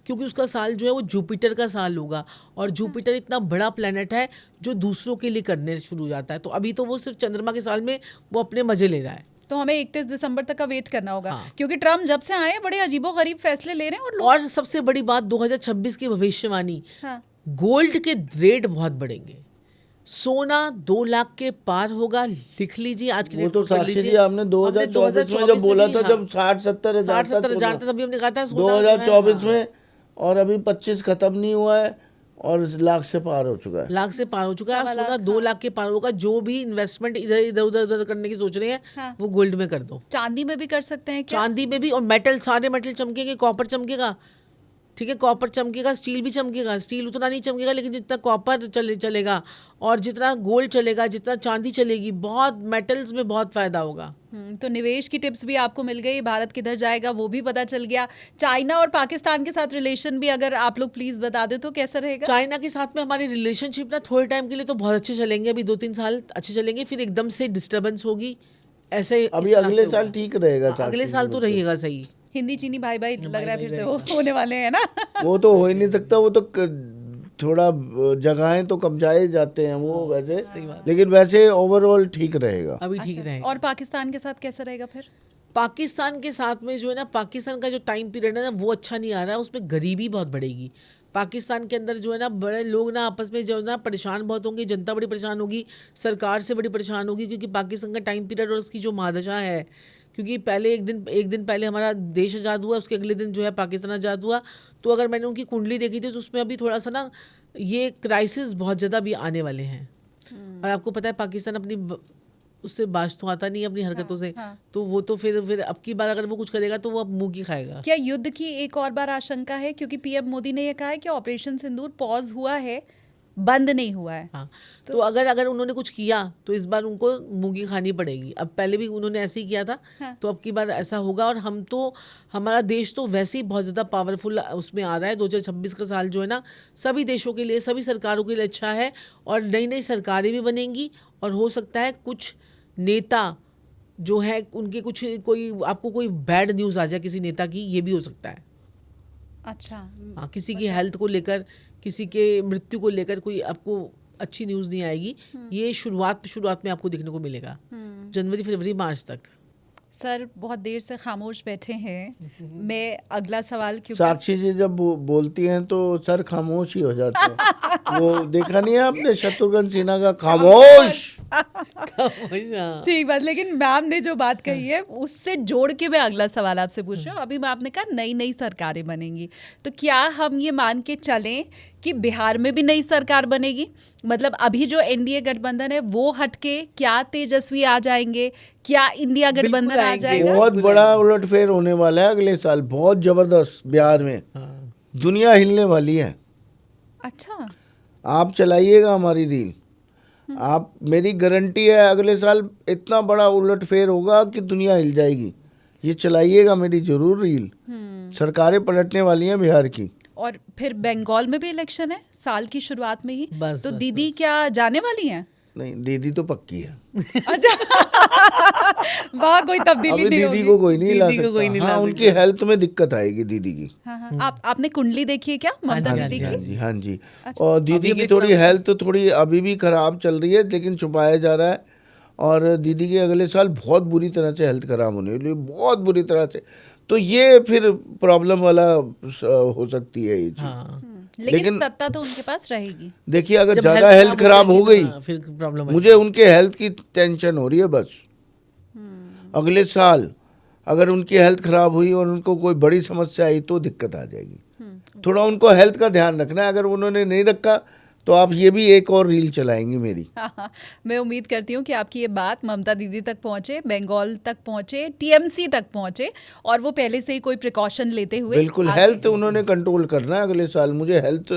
C: क्योंकि उसका साल जो है वो जुपिटर का साल होगा, और जुपिटर इतना बड़ा प्लेनेट है जो दूसरों के लिए करने शुरू हो जाता है। तो अभी तो वो सिर्फ चंद्रमा के साल में वो अपने मजे ले रहा है।
B: तो हमें 31 दिसंबर तक का वेट करना होगा। हाँ। क्योंकि ट्रम्प जब से आए बड़े अजीबोगरीब फैसले ले रहे हैं।
C: और सबसे बड़ी बात 2026 की भविष्यवाणी, हाँ। गोल्ड के रेट बहुत बढ़ेंगे। सोना 2 लाख के पार होगा, लिख लीजिए आज के।
A: वो तो साक्षी जी आपने 2024 में जब बोला था, जब 60-70
C: हज़ार था, तभी हमने कहा था
A: 2024 में, और अभी 25 खत्म नहीं हुआ है और लाख से पार हो चुका है।
C: लाख से पार हो चुका है। सोना 2 लाख के पार होगा। जो भी इन्वेस्टमेंट इधर उधर करने की सोच रहे हैं, हाँ। वो गोल्ड में कर दो।
B: चांदी में भी कर सकते हैं क्या?
C: चांदी में भी, और मेटल, सारे मेटल चमकेंगे, कॉपर चमकेगा। ठीक है, कॉपर चमकेगा, स्टील भी चमकेगा, स्टील उतना नहीं चमकेगा लेकिन जितना कॉपर चलेगा और जितना गोल्ड चलेगा, जितना चांदी चलेगी, बहुत मेटल्स में बहुत फायदा होगा।
B: तो निवेश की टिप्स भी आपको मिल गई, भारत किधर जाएगा वो भी पता चल गया। चाइना और पाकिस्तान के साथ रिलेशन भी अगर आप लोग प्लीज बता दे तो कैसा रहेगा?
C: चाइना के साथ में हमारी रिलेशनशिप ना थोड़े टाइम के लिए तो बहुत अच्छे चलेंगे, अभी 2-3 साल अच्छे चलेंगे, फिर एकदम से डिस्टर्बेंस होगी। ऐसे
A: अभी अगले साल ठीक रहेगा,
C: अगले साल तो रहेगा सही।
B: हिंदी चीनी भाई भाई लग रहा है फिर से होने वाले हैं ना।
A: वो तो हो ही नहीं सकता, वो तो थोड़ा जगहें तो कब्जाए जाते हैं वो वैसे, लेकिन वैसे ओवरऑल ठीक रहेगा।
C: अभी ठीक रहेगा।
B: और पाकिस्तान के साथ कैसा रहेगा फिर?
C: पाकिस्तान के साथ में जो है ना, पाकिस्तान का जो टाइम पीरियड है ना वो अच्छा नहीं आ रहा है, उसमें गरीबी बहुत बढ़ेगी। पाकिस्तान के अंदर जो है ना बड़े लोग ना आपस में जो है ना परेशान बहुत होंगे, जनता बड़ी परेशान होगी, सरकार से बड़ी परेशान होगी, क्योंकि पाकिस्तान का टाइम पीरियड और उसकी जो महादशा है, क्योंकि पहले एक दिन पहले हमारा देश आज़ाद हुआ, उसके अगले दिन जो है पाकिस्तान आज़ाद हुआ। तो अगर मैंने उनकी कुंडली देखी थी तो उसमें अभी थोड़ा सा ना ये क्राइसिस बहुत ज़्यादा भी आने वाले हैं। और आपको पता है पाकिस्तान अपनी उससे बाज तो आता नहीं अपनी हरकतों से। तो वो तो फिर अब की बार अगर वो कुछ करेगा तो वो अब मुंह की खाएगा।
B: क्या युद्ध की एक और बार आशंका है? क्योंकि पीएम मोदी ने यह कहा है कि ऑपरेशन सिंदूर पॉज हुआ है, बंद नहीं हुआ है।
C: हाँ, तो अगर उन्होंने कुछ किया तो इस बार उनको मुंह की खानी पड़ेगी। अब पहले भी उन्होंने ऐसे ही किया था। तो अब की बार ऐसा होगा। और हमारा देश तो वैसे ही बहुत ज़्यादा पावरफुल उसमें आ रहा है। 2026 का साल जो है ना सभी देशों के लिए, सभी सरकारों के लिए अच्छा है। और नई नई सरकारें भी बनेंगी और हो सकता है कुछ नेता जो है उनके आपको कोई बैड न्यूज़ आ जाए किसी नेता की, ये भी हो सकता है।
B: अच्छा।
C: हाँ, किसी की हेल्थ को लेकर, किसी के मृत्यु को लेकर कोई आपको अच्छी न्यूज़ नहीं आएगी। ये शुरुआत में आपको देखने को मिलेगा, जनवरी फरवरी मार्च तक।
B: सर बहुत देर से खामोश बैठे हैं, मैं अगला सवाल क्योंकि
A: साक्षी जी जब बोलती हैं तो सर खामोश ही हो जाते हैं। वो देखा नहीं है आपने शत्रुघ्न सिन्हा का खामोश?
B: ठीक बात। लेकिन मैम ने जो बात कही है उससे जोड़ के मैं अगला सवाल आपसे पूछ रही हूँ। अभी मैम ने कहा नई नई सरकारें बनेंगी, तो क्या हम ये मान के चलें कि बिहार में भी नई सरकार बनेगी? मतलब अभी जो एनडीए गठबंधन है वो हटके क्या तेजस्वी आ जाएंगे, क्या इंडिया गठबंधन आ जाएगा?
A: बहुत बड़ा उलटफेर होने वाला है अगले साल, बहुत जबरदस्त। बिहार में दुनिया हिलने वाली है।
B: अच्छा,
A: आप चलाइएगा हमारी रील, आप, मेरी गारंटी है अगले साल इतना बड़ा उलटफेर होगा कि दुनिया हिल जाएगी। ये चलाइएगा मेरी जरूर रील। सरकारें पलटने वाली हैं बिहार की।
B: और फिर बंगाल में भी इलेक्शन है साल की शुरुआत में ही।
C: बस,
B: तो
C: बस,
B: दीदी क्या जाने वाली हैं?
A: नहीं, दीदी तो पक्की है।
B: अच्छा। वहाँ कोई तब्दीली
A: अभी
B: नहीं
A: दीदी
B: होगी।
A: को कोई नहीं ला
C: दीदी को कोई नहीं
A: सकता। हाँ,
C: ला
A: उनकी हेल्थ में दिक्कत आएगी दीदी की।
B: हाँ। आपने कुंडली देखी है क्या ममता दीदी
A: हाँ
B: की?
A: जी, हाँ जी।
B: अच्छा।
A: और दीदी की थोड़ी हेल्थ थोड़ी अभी भी खराब चल रही है, लेकिन छुपाया जा रहा है। और दीदी की अगले साल बहुत बुरी तरह से हेल्थ खराब होने वाली है, बहुत बुरी तरह से। तो ये फिर प्रॉब्लम वाला हो सकती है ये चीज।
B: लेकिन सत्ता तो उनके पास रहेगी।
A: देखिए, अगर ज्यादा हेल्थ खराब हो गई
C: फिर प्रॉब्लम
A: मुझे उनके हेल्थ की टेंशन हो रही है बस। अगले साल अगर उनकी हेल्थ खराब हुई और उनको कोई बड़ी समस्या आई तो दिक्कत आ जाएगी। थोड़ा उनको हेल्थ का ध्यान रखना है। अगर उन्होंने नहीं रखा तो आप ये भी एक और रील चलाएंगी मेरी।
B: मैं उम्मीद करती हूँ कि आपकी ये बात ममता दीदी तक पहुँचे, बंगाल तक पहुँचे, टीएमसी तक पहुँचे और वो पहले से ही कोई प्रिकॉशन लेते हुए।
A: बिल्कुल, हेल्थ उन्होंने कंट्रोल करना है अगले साल। मुझे हेल्थ,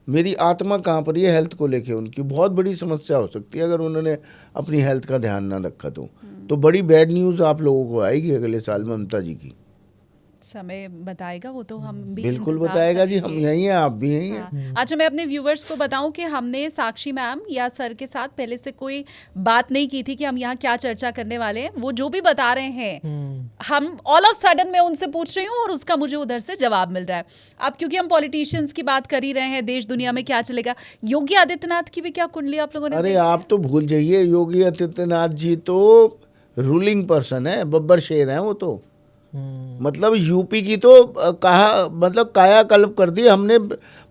A: मेरी आत्मा कहाँ पर है हेल्थ को लेके, उनकी बहुत बड़ी समस्या हो सकती है अगर उन्होंने अपनी हेल्थ का ध्यान ना रखा तो बड़ी बैड न्यूज़ आप लोगों को आएगी अगले साल ममता जी की।
B: समय बताएगा वो तो, हम भी
A: बिल्कुल
B: इंतजार
A: बताएगा जी, हम
B: करेंगे।
A: यहीं हैं, आप भी यहीं हैं।
B: हाँ। अच्छा, मैं अपने व्यूवर्स को बताऊं कि हमने साक्षी मैम या सर के साथ पहले से कोई बात नहीं की थी कि हम यहाँ क्या चर्चा करने वाले हैं। वो जो भी बता रहे हैं हम ऑल ऑफ सडन मैं उनसे पूछ रही हूँ और उसका मुझे उधर से जवाब मिल रहा है। अब क्योंकि हम पॉलिटिशियंस की बात कर ही रहे हैं, देश दुनिया में क्या चलेगा, योगी आदित्यनाथ की भी क्या कुंडली आप लोगों ने
A: अरे
B: देखी?
A: आप तो भूल जाइए, योगी आदित्यनाथ जी तो रूलिंग पर्सन है, बब्बर शेर है वो तो। मतलब यूपी की तो कहा, मतलब कायाकल्प कर दी हमने।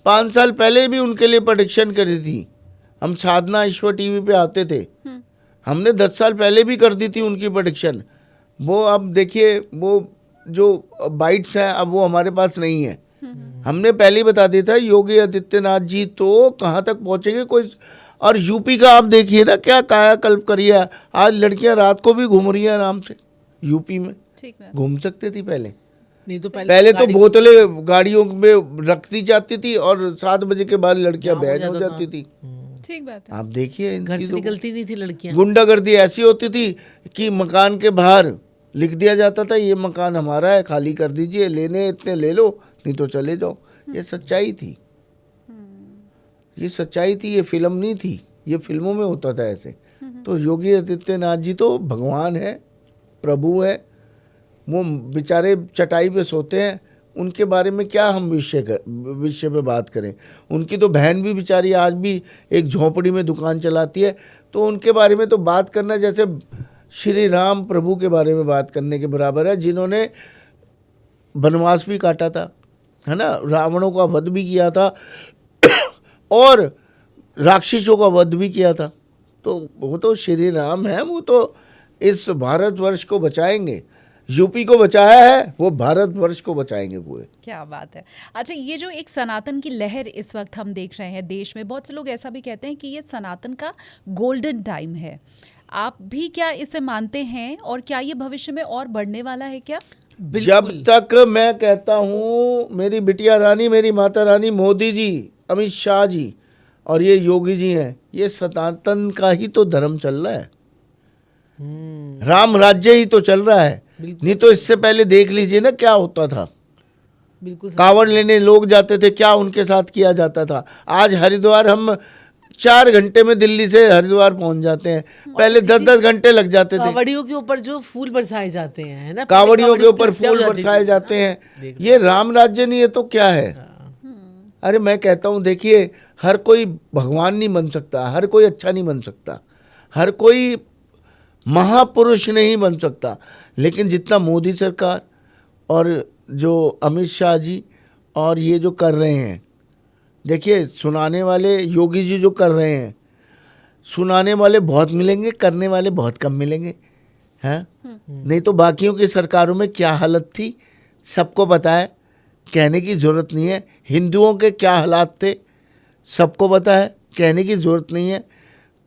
A: 5 साल पहले भी उनके लिए प्रेडिक्शन करी थी। हम साधना ईश्वर टीवी पे आते थे, हमने 10 साल पहले भी कर दी थी उनकी प्रेडिक्शन। वो अब देखिए, वो जो बाइट्स हैं अब वो हमारे पास नहीं है। हमने पहले ही बता दिया था योगी आदित्यनाथ जी तो कहाँ तक पहुँचेंगे कोई। और यूपी का आप देखिए ना क्या कायाकल्प करिए। आज लड़कियां रात को भी घूम रही हैं आराम से यूपी में।
B: ठीक है।
A: घूम सकते थी पहले,
C: नहीं तो
A: पहले तो बोतलें गाड़ियों में रख दी जाती थी और 7 बजे के बाद लड़कियां
C: जाम हो
A: बैन हो
C: जाता था।
A: जाती थी।
B: ठीक बात है।
A: आप देखिए इन
C: घर से
A: चीजों को।
C: निकलती नहीं थी लड़कियां।
A: गुंडागर्दी ऐसी होती थी कि मकान के बाहर लिख दिया जाता था ये मकान हमारा है, खाली कर दीजिए, लेने इतने ले लो, नहीं तो चले जाओ। ये सच्चाई थी, ये सच्चाई थी, ये फिल्म नहीं थी, ये फिल्मों में होता था ऐसे। तो योगी आदित्यनाथ जी तो भगवान है, प्रभु है, वो बेचारे चटाई पे सोते हैं, उनके बारे में क्या हम विषय पे बात करें। उनकी तो बहन भी बेचारी आज भी एक झोंपड़ी में दुकान चलाती है, तो उनके बारे में तो बात करना जैसे श्री राम प्रभु के बारे में बात करने के बराबर है, जिन्होंने वनवास भी काटा था, है ना, रावणों का वध भी किया था और राक्षसों का वध भी किया था। तो वो तो श्री राम है, वो तो इस भारतवर्ष को बचाएंगे। यूपी को बचाया है, वो भारतवर्ष को बचाएंगे पूरे।
B: क्या बात है। अच्छा, ये जो एक सनातन की लहर इस वक्त हम देख रहे हैं देश में, बहुत से लोग ऐसा भी कहते हैं कि ये सनातन का गोल्डन टाइम है। आप भी क्या इसे मानते हैं और क्या ये भविष्य में और बढ़ने वाला है क्या?
A: जब तक मैं कहता हूँ मेरी बिटिया रानी, मेरी माता रानी, मोदी जी, अमित शाह जी और ये योगी जी हैं, ये सनातन का ही तो धर्म चल रहा है, राम राज्य ही तो चल रहा है। नहीं तो इससे पहले देख लीजिए ना क्या होता था।
C: बिल्कुल
A: कावड़ लेने लोग जाते थे, क्या उनके साथ किया जाता था। आज हरिद्वार हम 4 घंटे में दिल्ली से हरिद्वार पहुंच जाते हैं, पहले 10-10 घंटे लग जाते थे।
C: कावड़ियों के ऊपर जो फूल बरसाए जाते हैं, है ना,
A: कावड़ियों के ऊपर फूल बरसाए जाते हैं। ये राम राज्य नहीं है तो क्या है। अरे मैं कहता हूँ, देखिए, हर कोई भगवान नहीं बन सकता, हर कोई अच्छा नहीं बन सकता, हर कोई महापुरुष नहीं बन सकता, लेकिन जितना मोदी सरकार और जो अमित शाह जी और ये जो कर रहे हैं, देखिए, सुनाने वाले योगी जी जो कर रहे हैं, सुनाने वाले बहुत मिलेंगे, करने वाले बहुत कम मिलेंगे, हैं। नहीं तो बाकियों की सरकारों में क्या हालत थी सबको पता है, कहने की ज़रूरत नहीं है। हिंदुओं के क्या हालात थे सबको पता है, कहने की ज़रूरत नहीं है।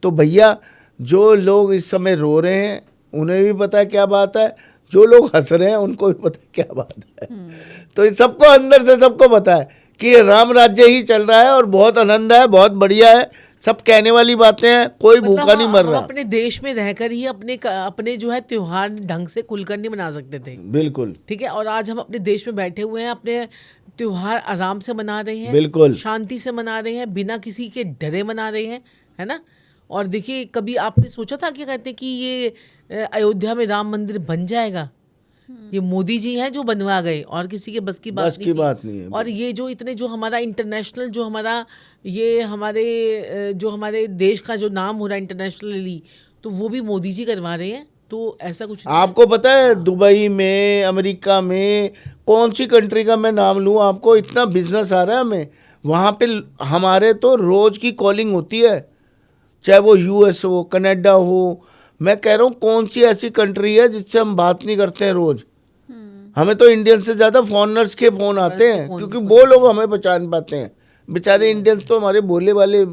A: तो भैया, जो लोग इस समय रो रहे हैं उन्हें भी पता है क्या बात है, जो लोग हंस रहे हैं उनको भी पता है क्या बात है। तो इस सबको अंदर से सबको पता है कि ये राम राज्य ही चल रहा है और बहुत आनंद है, बहुत बढ़िया है। सब कहने वाली बातें हैं, कोई भूखा नहीं मर
C: हम
A: रहा।
C: अपने देश में रहकर ही अपने जो है त्योहार ढंग से खुलकर नहीं मना सकते थे,
A: बिल्कुल
C: ठीक है। और आज हम अपने देश में बैठे हुए हैं, अपने त्योहार आराम से मना रहे हैं,
A: बिल्कुल
C: शांति से मना रहे हैं, बिना किसी के डरे मना रहे हैं, है ना। और देखिए, कभी आपने सोचा था कि कहते हैं कि ये अयोध्या में राम मंदिर बन जाएगा? ये मोदी जी हैं जो बनवा गए, और किसी के बस की बात
A: बस की बात नहीं है।
C: और ये जो इतने जो हमारा इंटरनेशनल जो हमारा ये हमारे जो हमारे देश का जो नाम हो रहा है इंटरनेशनली, तो वो भी मोदी जी करवा रहे हैं। तो ऐसा कुछ नहीं
A: आपको पता है दुबई में, अमेरिका में, कौन सी कंट्री का मैं नाम लूँ आपको, इतना बिजनेस आ रहा है हमें वहाँ पे। हमारे तो रोज़ की कॉलिंग होती है, चाहे वो यूएस हो, कनाडा हो। मैं कह रहा हूँ, कौन सी ऐसी कंट्री है जिससे हम बात नहीं करते हैं रोज़। हमें तो इंडियन से ज़्यादा फॉरेनर्स के फ़ोन आते हैं, क्योंकि वो लोग हमें पहचान पाते हैं। बेचारे इंडियंस तो हमारे बोले वाले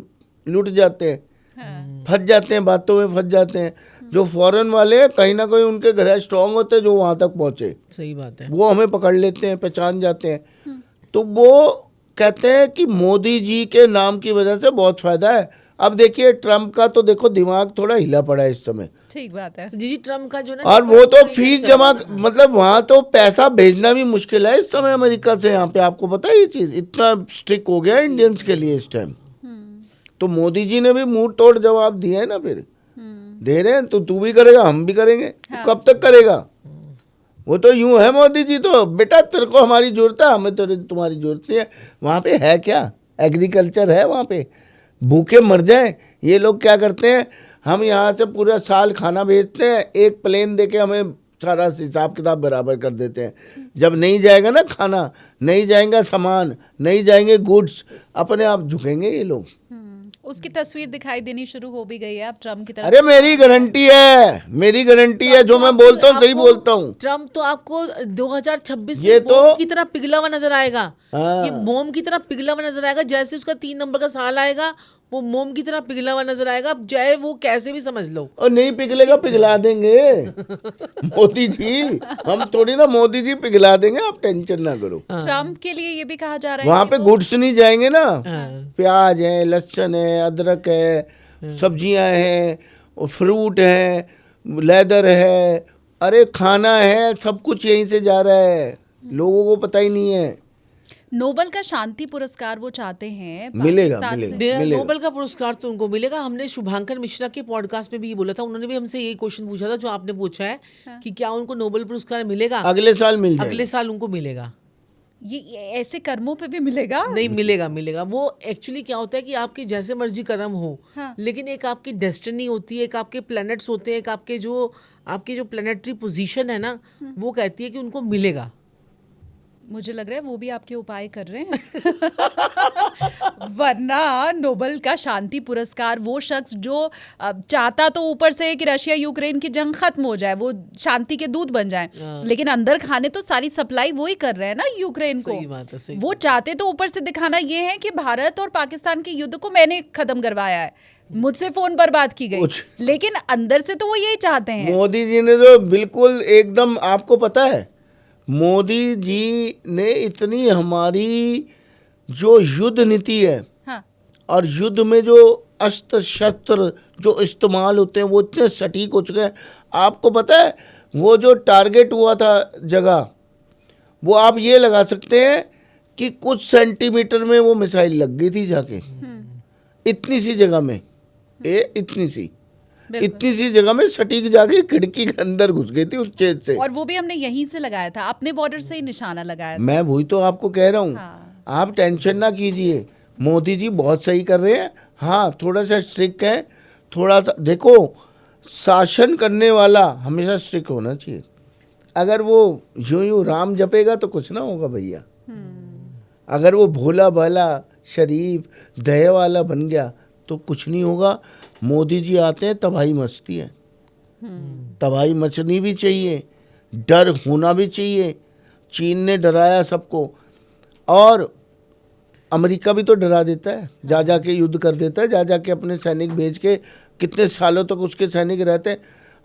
A: लुट जाते हैं, फंस जाते हैं, बातों में फंस जाते हैं। जो फॉरेन वाले कहीं ना कहीं उनके घर स्ट्रांग होते हैं जो वहाँ तक पहुँचे,
C: सही बात है,
A: वो हमें पकड़ लेते हैं, पहचान जाते हैं। तो वो कहते हैं कि मोदी जी के नाम की वजह से बहुत फ़ायदा है। अब देखिए, ट्रम्प का तो देखो दिमाग थोड़ा हिला पड़ा है इस समय।
B: ठीक बात है।
C: तो जी ट्रम्प का जो ना,
A: और वो तो फीस जमा, मतलब वहाँ तो पैसा भेजना भी मुश्किल है इस समय अमेरिका से यहाँ पे। आपको पता है ये चीज़, इतना स्ट्रिक्ट हो गया इंडियंस के लिए इस टाइम। तो मोदी जी ने भी मुंह तोड़ जवाब दिए है ना, फिर दे रहे हैं। तो तू भी करेगा, हम भी करेंगे। तो कब तक करेगा? वो तो यूं है मोदी जी, तो बेटा तेरे को हमारी जरूरत है, हमें तो तुम्हारी जरूरत नहीं है। वहाँ पे है क्या? एग्रीकल्चर है वहाँ पे? भूखे मर जाएं। ये लोग क्या करते हैं, हम यहाँ से पूरा साल खाना भेजते हैं, एक प्लेन देके हमें सारा हिसाब किताब बराबर कर देते हैं। जब नहीं जाएगा ना खाना, नहीं जाएगा सामान, नहीं जाएंगे गुड्स, अपने आप झुकेंगे ये लोग।
B: उसकी तस्वीर दिखाई देनी शुरू हो भी गई है अब ट्रम्प की तरफ।
A: अरे मेरी गारंटी है, मेरी गारंटी है, जो मैं बोलता हूँ सही बोलता हूँ।
C: ट्रम्प तो आपको 2026
A: ये
C: में
A: तो
C: मोम की तरह पिघला हुआ नजर आएगा।
A: हाँ।
C: ये मोम की तरह पिघला हुआ नजर आएगा। जैसे उसका 3 नंबर का साल आएगा, वो मोम की तरह पिघला हुआ नजर आएगा, अब चाहे वो कैसे भी समझ लो।
A: और नहीं पिघलेगा, पिघला देंगे मोदी जी, हम थोड़ी ना मोदी जी पिघला देंगे, आप टेंशन ना करो।
B: ट्रम्प के लिए ये भी कहा जा रहा है
A: वहां
B: कि
A: पे
B: वो-
A: गुड्स नहीं जाएंगे ना,
C: हाँ।
A: प्याज है, लहसुन है, अदरक है, सब्जियां हैं, और फ्रूट है, लेदर है, अरे खाना है, सब कुछ यहीं से जा रहा है, लोगों को पता ही नहीं है।
B: नोबेल का शांति पुरस्कार वो चाहते हैं
A: मिलेगा,
B: पाकिस्तान
A: मिलेगा।
B: से।
C: नोबेल का पुरस्कार तो उनको मिलेगा। हमने शुभांकर मिश्रा के पॉडकास्ट में भी ये बोला था, उन्होंने भी हमसे यही क्वेश्चन पूछा था जो आपने पूछा है कि क्या उनको नोबेल पुरस्कार मिलेगा।
A: अगले साल मिल जाएगा।
C: अगले साल उनको मिलेगा।
B: ये ऐसे कर्मों पे भी मिलेगा?
C: नहीं, मिलेगा। वो एक्चुअली क्या होता है कि आपके जैसे मर्जी कर्म हो,
B: हाँ।
C: लेकिन एक आपकी डेस्टिनी होती है, एक आपके प्लैनेट्स होते हैं, एक आपके जो प्लैनेटरी पोजीशन है ना, वो कहती है कि उनको मिलेगा।
B: मुझे लग रहा है वो भी आपके उपाय कर रहे हैं वरना नोबेल का शांति पुरस्कार वो शख्स जो चाहता तो ऊपर से कि रशिया यूक्रेन की जंग खत्म हो जाए, वो शांति के दूत बन जाए, लेकिन अंदर खाने तो सारी सप्लाई वो ही कर रहे हैं ना यूक्रेन को।
C: सही बात है, सही
B: वो चाहते तो ऊपर से दिखाना ये है कि भारत और पाकिस्तान के युद्ध को मैंने खत्म करवाया है, मुझसे फोन पर बात की गई, लेकिन अंदर से तो वो यही चाहते हैं।
A: मोदी जी ने तो बिल्कुल एकदम, आपको पता है मोदी जी ने इतनी हमारी जो युद्ध नीति है,
B: हाँ।
A: और युद्ध में जो अस्त्र शस्त्र जो इस्तेमाल होते हैं वो इतने सटीक हो चुके हैं। आपको पता है वो जो टारगेट हुआ था जगह, वो आप ये लगा सकते हैं कि कुछ सेंटीमीटर में वो मिसाइल लग गई थी जाके, इतनी सी जगह में, इतनी सी जगह में सटीक जाके खिड़की के अंदर घुस गई थी उस छेद से।
B: और वो भी हमने यहीं से लगाया था, अपने बॉर्डर से ही निशाना लगाया था।
A: मैं वही तो आपको कह रहा हूँ।
B: हाँ।
A: आप टेंशन ना कीजिए, मोदी जी बहुत सही कर रहे हैं। हाँ, थोड़ा सा स्ट्रिक्ट है, थोड़ा सा देखो, शासन करने वाला हमेशा स्ट्रिक्ट होना चाहिए। अगर वो यूं राम जपेगा तो कुछ ना होगा भैया। अगर वो भोला भाला शरीफ दया वाला बन गया तो कुछ नहीं होगा। मोदी जी आते हैं, तबाही मचती है, तबाही मचनी भी चाहिए, डर होना भी चाहिए। चीन ने डराया सबको, और अमेरिका भी तो डरा देता है, जा जा के युद्ध कर देता है, जा जा के अपने सैनिक भेज के, कितने सालों तक उसके सैनिक रहते हैं।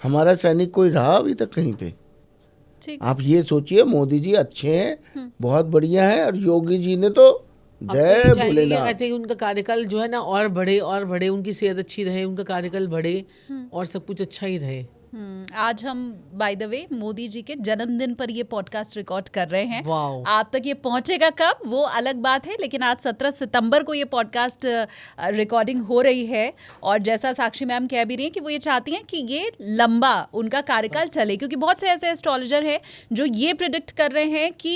A: हमारा सैनिक कोई रहा अभी तक कहीं पे?
B: ठीक।
A: आप ये सोचिए, मोदी जी अच्छे हैं, बहुत बढ़िया है, और योगी जी ने तो जय भोलेनाथ।
C: कहते हैं कि उनका कार्यकाल जो है ना और बढ़े, उनकी सेहत अच्छी रहे, उनका कार्यकाल बढ़े और सब कुछ अच्छा ही रहे।
B: आज हम by the way Modi ji के जन्मदिन पर ये पॉडकास्ट रिकॉर्ड कर रहे हैं।
C: वाओ।
B: आप तक ये पहुंचेगा कब वो अलग बात है, लेकिन आज 17 सितंबर को ये पॉडकास्ट रिकॉर्डिंग हो रही है। और जैसा साक्षी मैम कह भी रही हैं कि वो ये चाहती हैं कि ये लंबा उनका कार्यकाल चले, क्योंकि बहुत से ऐसे एस्ट्रोलॉजर हैं जो ये प्रिडिक्ट कर रहे हैं कि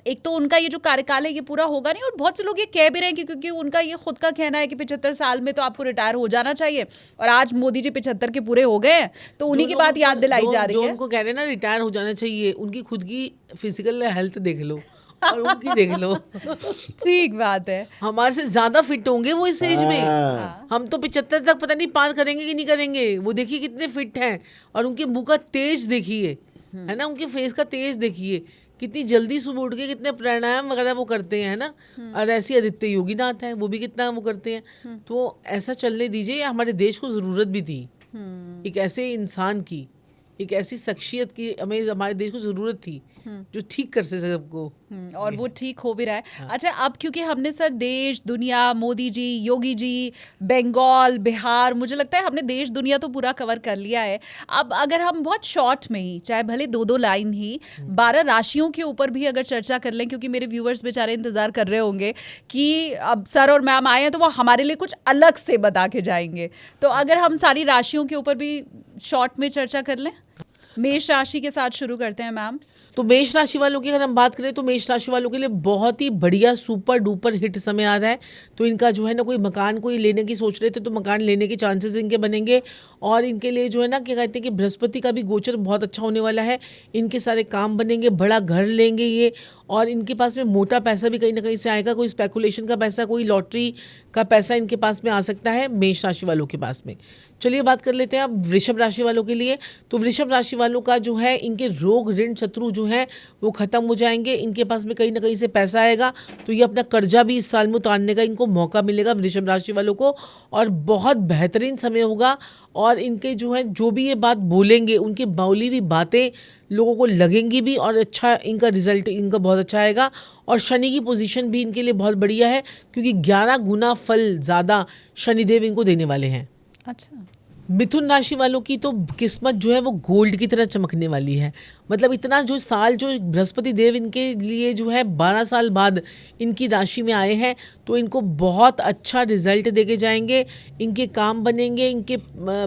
B: एक तो उनका ये जो कार्यकाल है ये पूरा होगा नहीं, और बहुत से लोग ये कह भी रहे हैं कि क्योंकि उनका ये खुद का कहना है कि 75 साल में तो आपको रिटायर हो जाना चाहिए, और आज मोदी जी 75 के पूरे हो गए हैं, तो उन्हीं की बात याद दिलाई जा रही
C: जो
B: है।
C: उनको कह रहे हैं ना रिटायर हो जाना चाहिए, उनकी खुद की फिजिकल हेल्थ देख लो और उनकी देख लो।
B: ठीक बात है।
C: हमारे से ज्यादा फिट होंगे वो इस एज में।
A: हाँ।
C: हम तो 75 तक पता नहीं पार करेंगे कि नहीं करेंगे। वो देखिए कितने फिट हैं, और उनके मुंह का तेज देखिए, है ना, उनके फेस का तेज देखिए, कितनी जल्दी सुबह उठ के कितने प्राणायाम वगैरह वो करते हैं, है ना। और ऐसी आदित्य योगीनाथ है, वो भी कितना वो करते हैं। तो ऐसा चलने दीजिए, हमारे देश को जरूरत भी थी एक ऐसे इंसान की, एक ऐसी शख्सियत की, हमें हमारे देश को जरूरत थी जो ठीक कर सके सबको।
B: और वो ठीक हो भी रहा है। अच्छा, अब क्योंकि हमने सर देश दुनिया, मोदी जी, योगी जी, बंगाल, बिहार, मुझे लगता है हमने देश दुनिया तो पूरा कवर कर लिया है। अब अगर हम बहुत शॉर्ट में ही, चाहे भले 2-2 लाइन ही, 12 राशियों के ऊपर भी अगर चर्चा कर लें, क्योंकि मेरे व्यूअर्स बेचारे इंतजार कर रहे होंगे कि अब सर और मैम आए हैं तो वो हमारे लिए कुछ अलग से बता के जाएंगे। तो अगर हम सारी राशियों के ऊपर भी शॉर्ट में चर्चा कर लें, मेष राशि के साथ शुरू करते हैं मैम।
C: तो मेष राशि वालों की अगर हम बात करें तो मेष राशि वालों के लिए बहुत ही बढ़िया सुपर डुपर हिट समय आ रहा है। तो इनका जो है ना, कोई मकान कोई लेने की सोच रहे थे तो मकान लेने के चांसेस इनके बनेंगे। और इनके लिए जो है ना, क्या कहते हैं कि बृहस्पति का भी गोचर बहुत अच्छा होने वाला है। इनके सारे काम बनेंगे, बड़ा घर लेंगे ये, और इनके पास में मोटा पैसा भी कहीं ना कहीं से आएगा। कोई स्पेकुलेशन का पैसा, कोई लॉटरी का पैसा इनके पास में आ सकता है मेष राशि वालों के पास में। चलिए बात कर लेते हैं अब वृषभ राशि वालों के लिए। तो वृषभ राशि वालों का जो है, इनके रोग ऋण शत्रु जो है वो खत्म हो जाएंगे। इनके पास में कहीं ना कहीं से पैसा आएगा, तो ये अपना कर्जा भी इस साल में उतारने का इनको मौका मिलेगा वृषभ राशि वालों को, और बहुत बेहतरीन समय होगा। और इनके जो है, जो भी ये बात बोलेंगे, उनकी बोली हुई बातें लोगों को लगेंगी भी, और अच्छा इनका रिजल्ट इनका बहुत अच्छा आएगा। और शनि की पोजीशन भी इनके लिए बहुत बढ़िया है, क्योंकि 11 गुना फल ज़्यादा शनिदेव इनको देने वाले हैं।
B: अच्छा,
C: मिथुन राशि वालों की तो किस्मत जो है वो गोल्ड की तरह चमकने वाली है। मतलब इतना जो साल जो बृहस्पति देव इनके लिए जो है 12 साल बाद इनकी राशि में आए हैं, तो इनको बहुत अच्छा रिजल्ट देके जाएंगे। इनके काम बनेंगे, इनके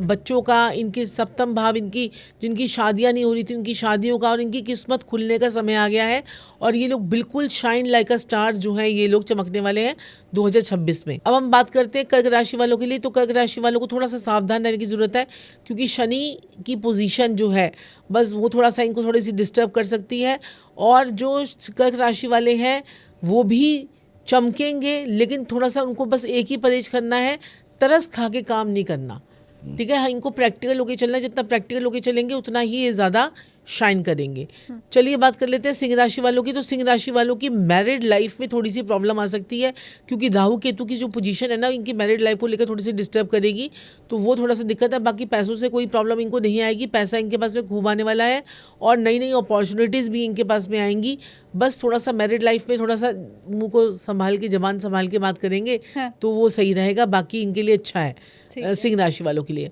C: बच्चों का, इनके सप्तम भाव, इनकी जिनकी शादियां नहीं हो रही थी उनकी शादियों का, और इनकी किस्मत खुलने का समय आ गया है। और ये लोग बिल्कुल शाइन लाइक अ स्टार जो है ये लोग चमकने वाले हैं 2026 में। अब हम बात करते हैं कर्क राशि वालों के लिए। तो कर्क राशि वालों को थोड़ा सा सावधान रहने की जरूरत है, क्योंकि शनि की पोजीशन जो है बस वो थोड़ा सा इनको थोड़ी सी डिस्टर्ब कर सकती है। और जो कर्क राशि वाले हैं वो भी चमकेंगे, लेकिन थोड़ा सा उनको बस एक ही परहेज करना है, तरस खा के काम नहीं करना। ठीक है, इनको प्रैक्टिकल होके चलना है, जितना प्रैक्टिकल होके चलेंगे उतना ही ये ज़्यादा शाइन करेंगे। चलिए बात कर लेते हैं सिंह राशि वालों की। तो सिंह राशि वालों की मैरिड लाइफ में थोड़ी सी प्रॉब्लम आ सकती है, क्योंकि राहु केतु की जो पोजीशन है ना, इनकी मैरिड लाइफ को लेकर थोड़ी सी डिस्टर्ब करेगी, तो वो थोड़ा सा दिक्कत है। बाकी पैसों से कोई प्रॉब्लम इनको नहीं आएगी, पैसा इनके पास में खूब आने वाला है, और नई नई अपॉर्चुनिटीज़ भी इनके पास में आएंगी। बस थोड़ा सा मैरिड लाइफ में थोड़ा सा मुंह को संभाल के, जबान संभाल के बात करेंगे तो वो सही रहेगा। बाकी इनके लिए अच्छा है सिंह राशि वालों के लिए।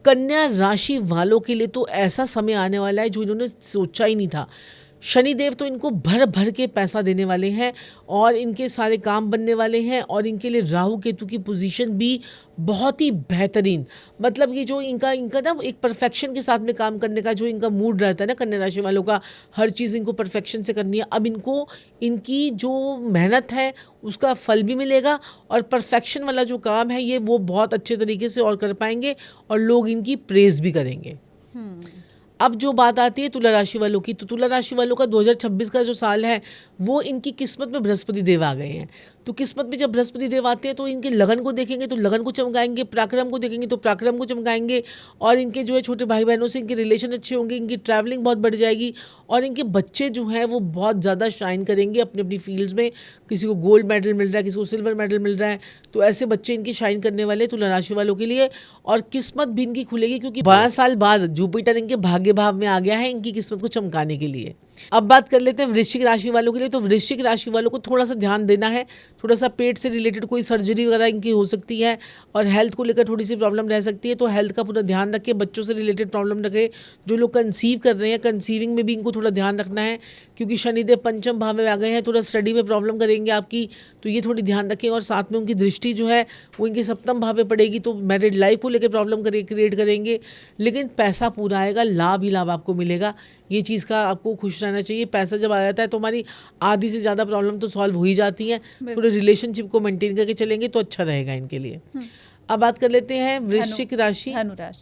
C: कन्या राशि वालों के लिए तो ऐसा समय आने वाला है जो इन्होंने सोचा ही नहीं था। शनिदेव तो इनको भर भर के पैसा देने वाले हैं, और इनके सारे काम बनने वाले हैं। और इनके लिए राहु केतु की पोजीशन भी बहुत ही बेहतरीन। मतलब ये जो इनका ना एक परफेक्शन के साथ में काम करने का जो इनका मूड रहता है ना कन्या राशि वालों का, हर चीज़ इनको परफेक्शन से करनी है। अब इनको इनकी जो मेहनत है उसका फल भी मिलेगा, और परफेक्शन वाला जो काम है ये वो बहुत अच्छे तरीके से और कर पाएंगे, और लोग इनकी प्रेज भी करेंगे। अब जो बात आती है तुला राशि वालों की, तो तुला राशि वालों का 2026 का जो साल है वो इनकी किस्मत में बृहस्पति देव आ गए हैं। तो किस्मत में जब बृहस्पति देव आते हैं तो इनके लगन को देखेंगे तो लगन को चमकाएंगे, पराक्रम को देखेंगे तो पराक्रम को चमकाएंगे, और इनके जो है छोटे भाई बहनों से इनके रिलेशन अच्छे होंगे, इनकी ट्रैवलिंग बहुत बढ़ जाएगी, और इनके बच्चे जो हैं वो बहुत ज़्यादा शाइन करेंगे अपनी अपनी फील्ड्स में। किसी को गोल्ड मेडल मिल रहा है, किसी को सिल्वर मेडल मिल रहा है, तो ऐसे बच्चे इनके शाइन करने वाले तुला राशि वालों के लिए। और किस्मत भी इनकी खुलेगी, क्योंकि 12 साल बाद जुपिटर इनके भाग्य भाव में आ गया है इनकी किस्मत को चमकाने के लिए। अब बात कर लेते हैं वृश्चिक राशि वालों के लिए। तो वृश्चिक राशि वालों को थोड़ा सा ध्यान देना है, थोड़ा सा पेट से रिलेटेड कोई सर्जरी वगैरह इनकी हो सकती है, और हेल्थ को लेकर थोड़ी सी प्रॉब्लम रह सकती है, तो हेल्थ का पूरा ध्यान रखें। बच्चों से रिलेटेड प्रॉब्लम रखें। जो लोग कंसीव कर रहे हैं, कंसीविंग में भी इनको थोड़ा ध्यान रखना है, क्योंकि शनिदेव पंचम भाव में आ गए हैं, थोड़ा स्टडी में प्रॉब्लम करेंगे आपकी, तो ये थोड़ी ध्यान रखें। और साथ में उनकी दृष्टि जो है वो इनके सप्तम भाव में पड़ेगी, तो मैरिड लाइफ को लेकर प्रॉब्लम क्रिएट करेंगे। लेकिन पैसा पूरा आएगा, लाभ ही लाभ आपको मिलेगा, ये चीज़ का आपको खुश रहना चाहिए। पैसा जब आ जाता है तो हमारी आधी से ज़्यादा प्रॉब्लम तो सॉल्व हो ही जाती हैं। थोड़े रिलेशनशिप को मेंटेन करके चलेंगे तो अच्छा रहेगा इनके लिए। अब बात कर लेते हैं वृश्चिक राशि,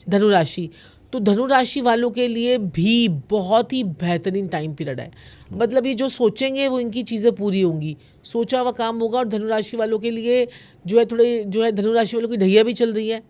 C: धनु राशि। तो धनु राशि वालों के लिए भी बहुत ही बेहतरीन टाइम पीरियड है। मतलब ये जो सोचेंगे वो इनकी चीज़ें पूरी होंगी, सोचा हुआ काम होगा। और धनु राशि वालों के लिए जो है थोड़े जो है धनु राशि वालों की ढैया भी चल रही है,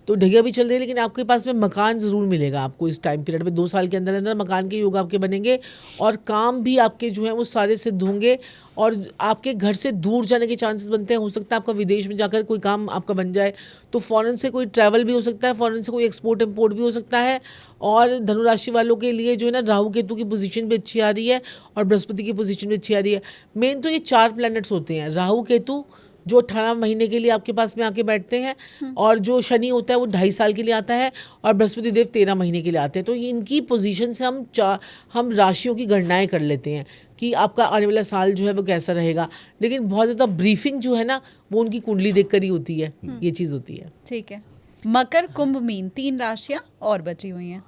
C: तो ढैया भी चल रही है, लेकिन आपके पास में मकान ज़रूर मिलेगा आपको इस टाइम पीरियड में। 2 साल के अंदर अंदर मकान के योग आपके बनेंगे, और काम भी आपके जो है वो सारे सिद्ध होंगे। और आपके घर से दूर जाने के चांसेस बनते हैं। हो सकता है आपका विदेश में जाकर कोई काम आपका बन जाए, तो फॉरेन से कोई ट्रैवल भी हो सकता है, फॉरेन से कोई एक्सपोर्ट इम्पोर्ट भी हो सकता है। और धनु राशि वालों के लिए जो है ना राहु केतु की पोजीशन भी अच्छी आ रही है, और बृहस्पति की पोजीशन भी अच्छी आ रही है। मेन तो ये 4 प्लैनेट्स होते हैं, राहु केतु जो 18 महीने के लिए आपके पास में आके बैठते हैं, और जो शनि होता है वो 2.5 साल के लिए आता है, और बृहस्पति देव 13 महीने के लिए आते हैं। तो इनकी पोजीशन से हम राशियों की गणनाएं कर लेते हैं कि आपका आने वाला साल जो है वो कैसा रहेगा। लेकिन बहुत ज़्यादा ब्रीफिंग जो है ना वो उनकी कुंडली देखकर ही होती है, ये चीज़ होती है।
B: ठीक है। मकर, कुंभ, मीन 3 राशियां और बची हुई हैं।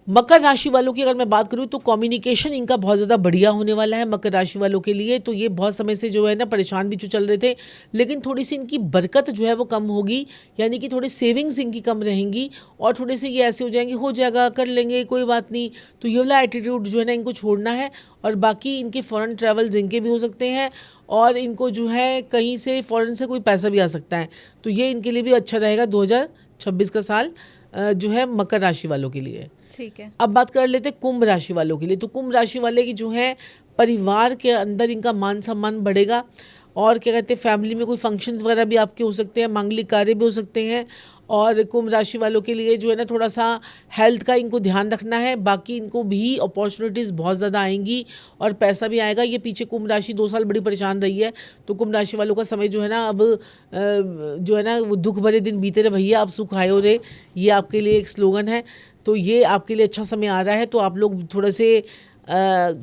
C: मकर राशि वालों की अगर मैं बात करूं तो कम्युनिकेशन इनका बहुत ज़्यादा बढ़िया होने वाला है मकर राशि वालों के लिए। तो ये बहुत समय से जो है ना परेशान भी जो चल रहे थे, लेकिन थोड़ी सी इनकी बरकत जो है वो कम होगी, यानी कि थोड़ी सेविंग्स इनकी कम रहेंगी, और थोड़े से ये ऐसे हो जाएंगे, हो जाएगा, कर लेंगे, कोई बात नहीं। तो ये वाला एटीट्यूड जो है ना इनको छोड़ना है। और बाकी इनके फॉरेन ट्रैवल्स इनके भी हो सकते हैं, और इनको जो है कहीं से फॉरेन से कोई पैसा भी आ सकता है, तो ये इनके लिए भी अच्छा रहेगा 2026 का साल जो है मकर राशि वालों के लिए।
B: ठीक है।
C: अब बात कर लेते हैं कुंभ राशि वालों के लिए। तो कुंभ राशि वाले की जो है परिवार के अंदर इनका मान सम्मान बढ़ेगा और क्या कहते हैं फैमिली में कोई फंक्शंस वगैरह भी आपके हो सकते हैं, मांगलिक कार्य भी हो सकते हैं। और कुंभ राशि वालों के लिए जो है ना थोड़ा सा हेल्थ का इनको ध्यान रखना है। बाकी इनको भी अपॉर्चुनिटीज़ बहुत ज़्यादा आएंगी और पैसा भी आएगा। ये पीछे कुंभ राशि 2 साल बड़ी परेशान रही है, तो कुंभ राशि वालों का समय जो है ना अब जो है ना वो दुख भरे दिन बीते रहे भैया, अब सुख आयो रे, ये आपके लिए एक स्लोगन है। तो ये आपके लिए अच्छा समय आ रहा है, तो आप लोग थोड़े से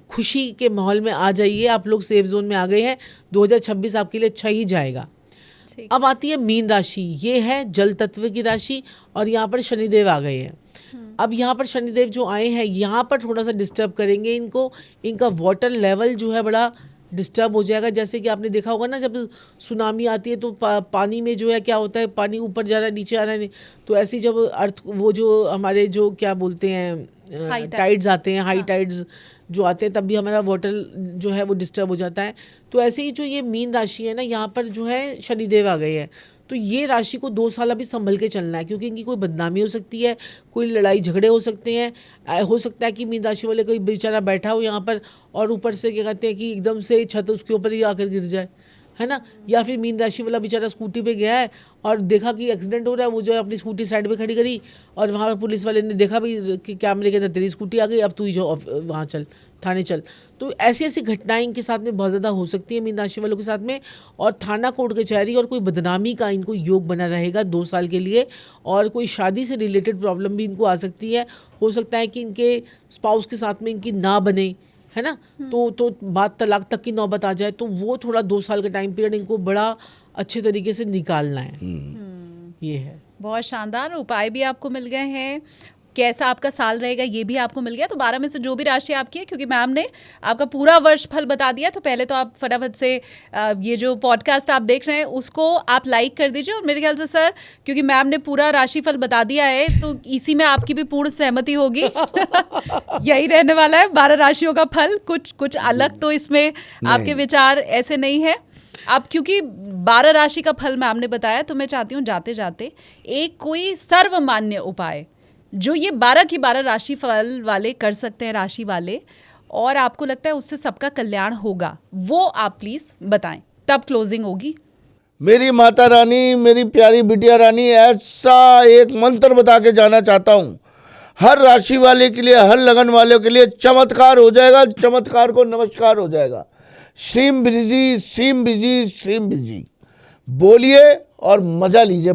C: खुशी के माहौल में आ जाइए। आप लोग सेफ जोन में आ गए हैं। 2026 आपके लिए अच्छा ही जाएगा।
B: ठीक।
C: अब आती है मीन राशि। ये है जल तत्व की राशि और यहाँ पर शनिदेव आ गए हैं। अब यहाँ पर शनिदेव जो आए हैं यहाँ पर थोड़ा सा डिस्टर्ब करेंगे इनको। इनका वाटर लेवल जो है बड़ा डिस्टर्ब हो जाएगा। जैसे कि आपने देखा होगा ना, जब सुनामी आती है तो पानी में जो है क्या होता है, पानी ऊपर जा रहा है नीचे आ रहा है। तो ऐसी जब अर्थ वो जो हमारे जो क्या बोलते हैं टाइड्स आते हैं, हाई टाइड्स जो आते हैं, तब भी हमारा वाटर जो है वो डिस्टर्ब हो जाता है। तो ऐसे ही जो ये मीन राशि है ना, यहाँ पर जो है शनिदेव आ गए हैं। तो ये राशि को 2 साल अभी संभल के चलना है, क्योंकि इनकी कोई बदनामी हो सकती है, कोई लड़ाई झगड़े हो सकते हैं। हो सकता है कि मीन राशि वाले कोई बेचारा बैठा हो यहाँ पर और ऊपर से क्या कहते हैं कि एकदम से छत उसके ऊपर ही आकर गिर जाए, है ना। या फिर मीन राशि वाला बेचारा स्कूटी पे गया है और देखा कि एक्सीडेंट हो रहा है, वो जो है अपनी स्कूटी साइड में खड़ी करी और वहाँ पर पुलिस वाले ने देखा भी कि कैमरे के अंदर तेरी स्कूटी आ गई, अब तू ही जो वहाँ चल, थाने चल। तो ऐसी ऐसी घटनाएं इनके साथ में बहुत ज़्यादा हो सकती है मीन राशि वालों के साथ में। और थाना कोर्ट कचहरी और कोई बदनामी का इनको योग बना रहेगा 2 साल के लिए। और कोई शादी से रिलेटेड प्रॉब्लम भी इनको आ सकती है। हो सकता है कि इनके स्पाउस के साथ में इनकी ना बने, है ना, तो बात तलाक तक की नौबत आ जाए। तो वो थोड़ा 2 साल का टाइम पीरियड इनको बड़ा अच्छे तरीके से निकालना है। ये है।
B: बहुत शानदार उपाय भी आपको मिल गए हैं। कैसा आपका साल रहेगा ये भी आपको मिल गया। तो 12 में से जो भी राशि आपकी है, क्योंकि मैम ने आपका पूरा वर्ष फल बता दिया, तो पहले तो आप फटाफट से ये जो पॉडकास्ट आप देख रहे हैं उसको आप लाइक कर दीजिए। और मेरे ख्याल से सर, क्योंकि मैम ने पूरा राशि फल बता दिया है, तो इसी में आपकी भी पूर्ण सहमति होगी। यही रहने वाला है 12 राशियों का फल। कुछ अलग तो इसमें आपके विचार ऐसे नहीं है। अब क्योंकि 12 राशि का फल मैम ने बताया, तो मैं चाहती हूँ जाते जाते एक कोई सर्वमान्य उपाय जो ये 12 की 12 राशि फल वाले कर सकते हैं, राशि वाले, और आपको लगता है उससे सबका कल्याण होगा, वो आप प्लीज बताएं, तब क्लोजिंग होगी।
A: मेरी माता रानी, मेरी प्यारी बिटिया रानी, ऐसा एक मंत्र बता के जाना चाहता हूँ। हर राशि वाले के लिए, हर लगन वाले के लिए चमत्कार हो जाएगा। चमत्कार को नमस्कार हो जाएगा। श्रीम ब्रिजी, श्रीम ब्रिजी, श्रीम ब्रिजी बोलिए और मजा लीजिए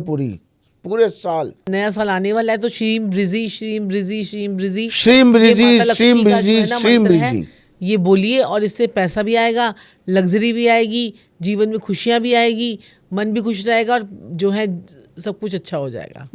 A: पूरे साल।
C: नया साल आने वाला है, तो श्रीम ब्रिजी, श्रीम ब्रिजी, श्रीम ब्रिजी,
A: श्रीम ब्रिजी,
C: ये माता
A: श्रीम
C: लक्ष्मी का जो
A: ब्रिजी,
C: है ना
A: श्रीम
C: मंत्र है,
A: ब्रिजी।
C: ये बोलिए और इससे पैसा भी आएगा, लग्जरी भी आएगी, जीवन में खुशियां भी आएगी, मन भी खुश रहेगा और जो है सब कुछ अच्छा हो जाएगा।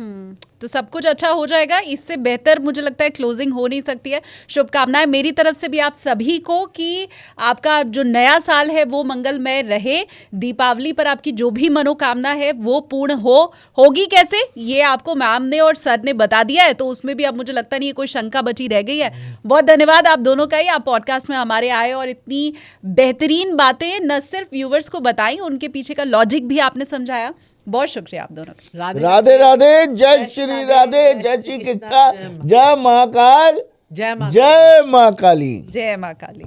B: तो सब कुछ अच्छा हो जाएगा। इससे बेहतर मुझे लगता है क्लोजिंग हो नहीं सकती है। शुभकामनाएं मेरी तरफ से भी आप सभी को कि आपका जो नया साल है वो मंगलमय रहे। दीपावली पर आपकी जो भी मनोकामना है वो पूर्ण होगी कैसे, ये आपको मैम ने और सर ने बता दिया है, तो उसमें भी अब मुझे लगता नहीं है कोई शंका बची रह गई है। बहुत धन्यवाद आप दोनों का ही, आप पॉडकास्ट में हमारे आए और इतनी बेहतरीन बातें न सिर्फ व्यूवर्स को बताई, उनके पीछे का लॉजिक भी आपने समझाया। बहुत शुक्रिया आप दोनों का।
A: राधे राधे, जय श्री राधे, जय श्री कृष्णा, जय महाकाल,
C: जय मां
A: जय माँ काली।
B: जय माँ काली।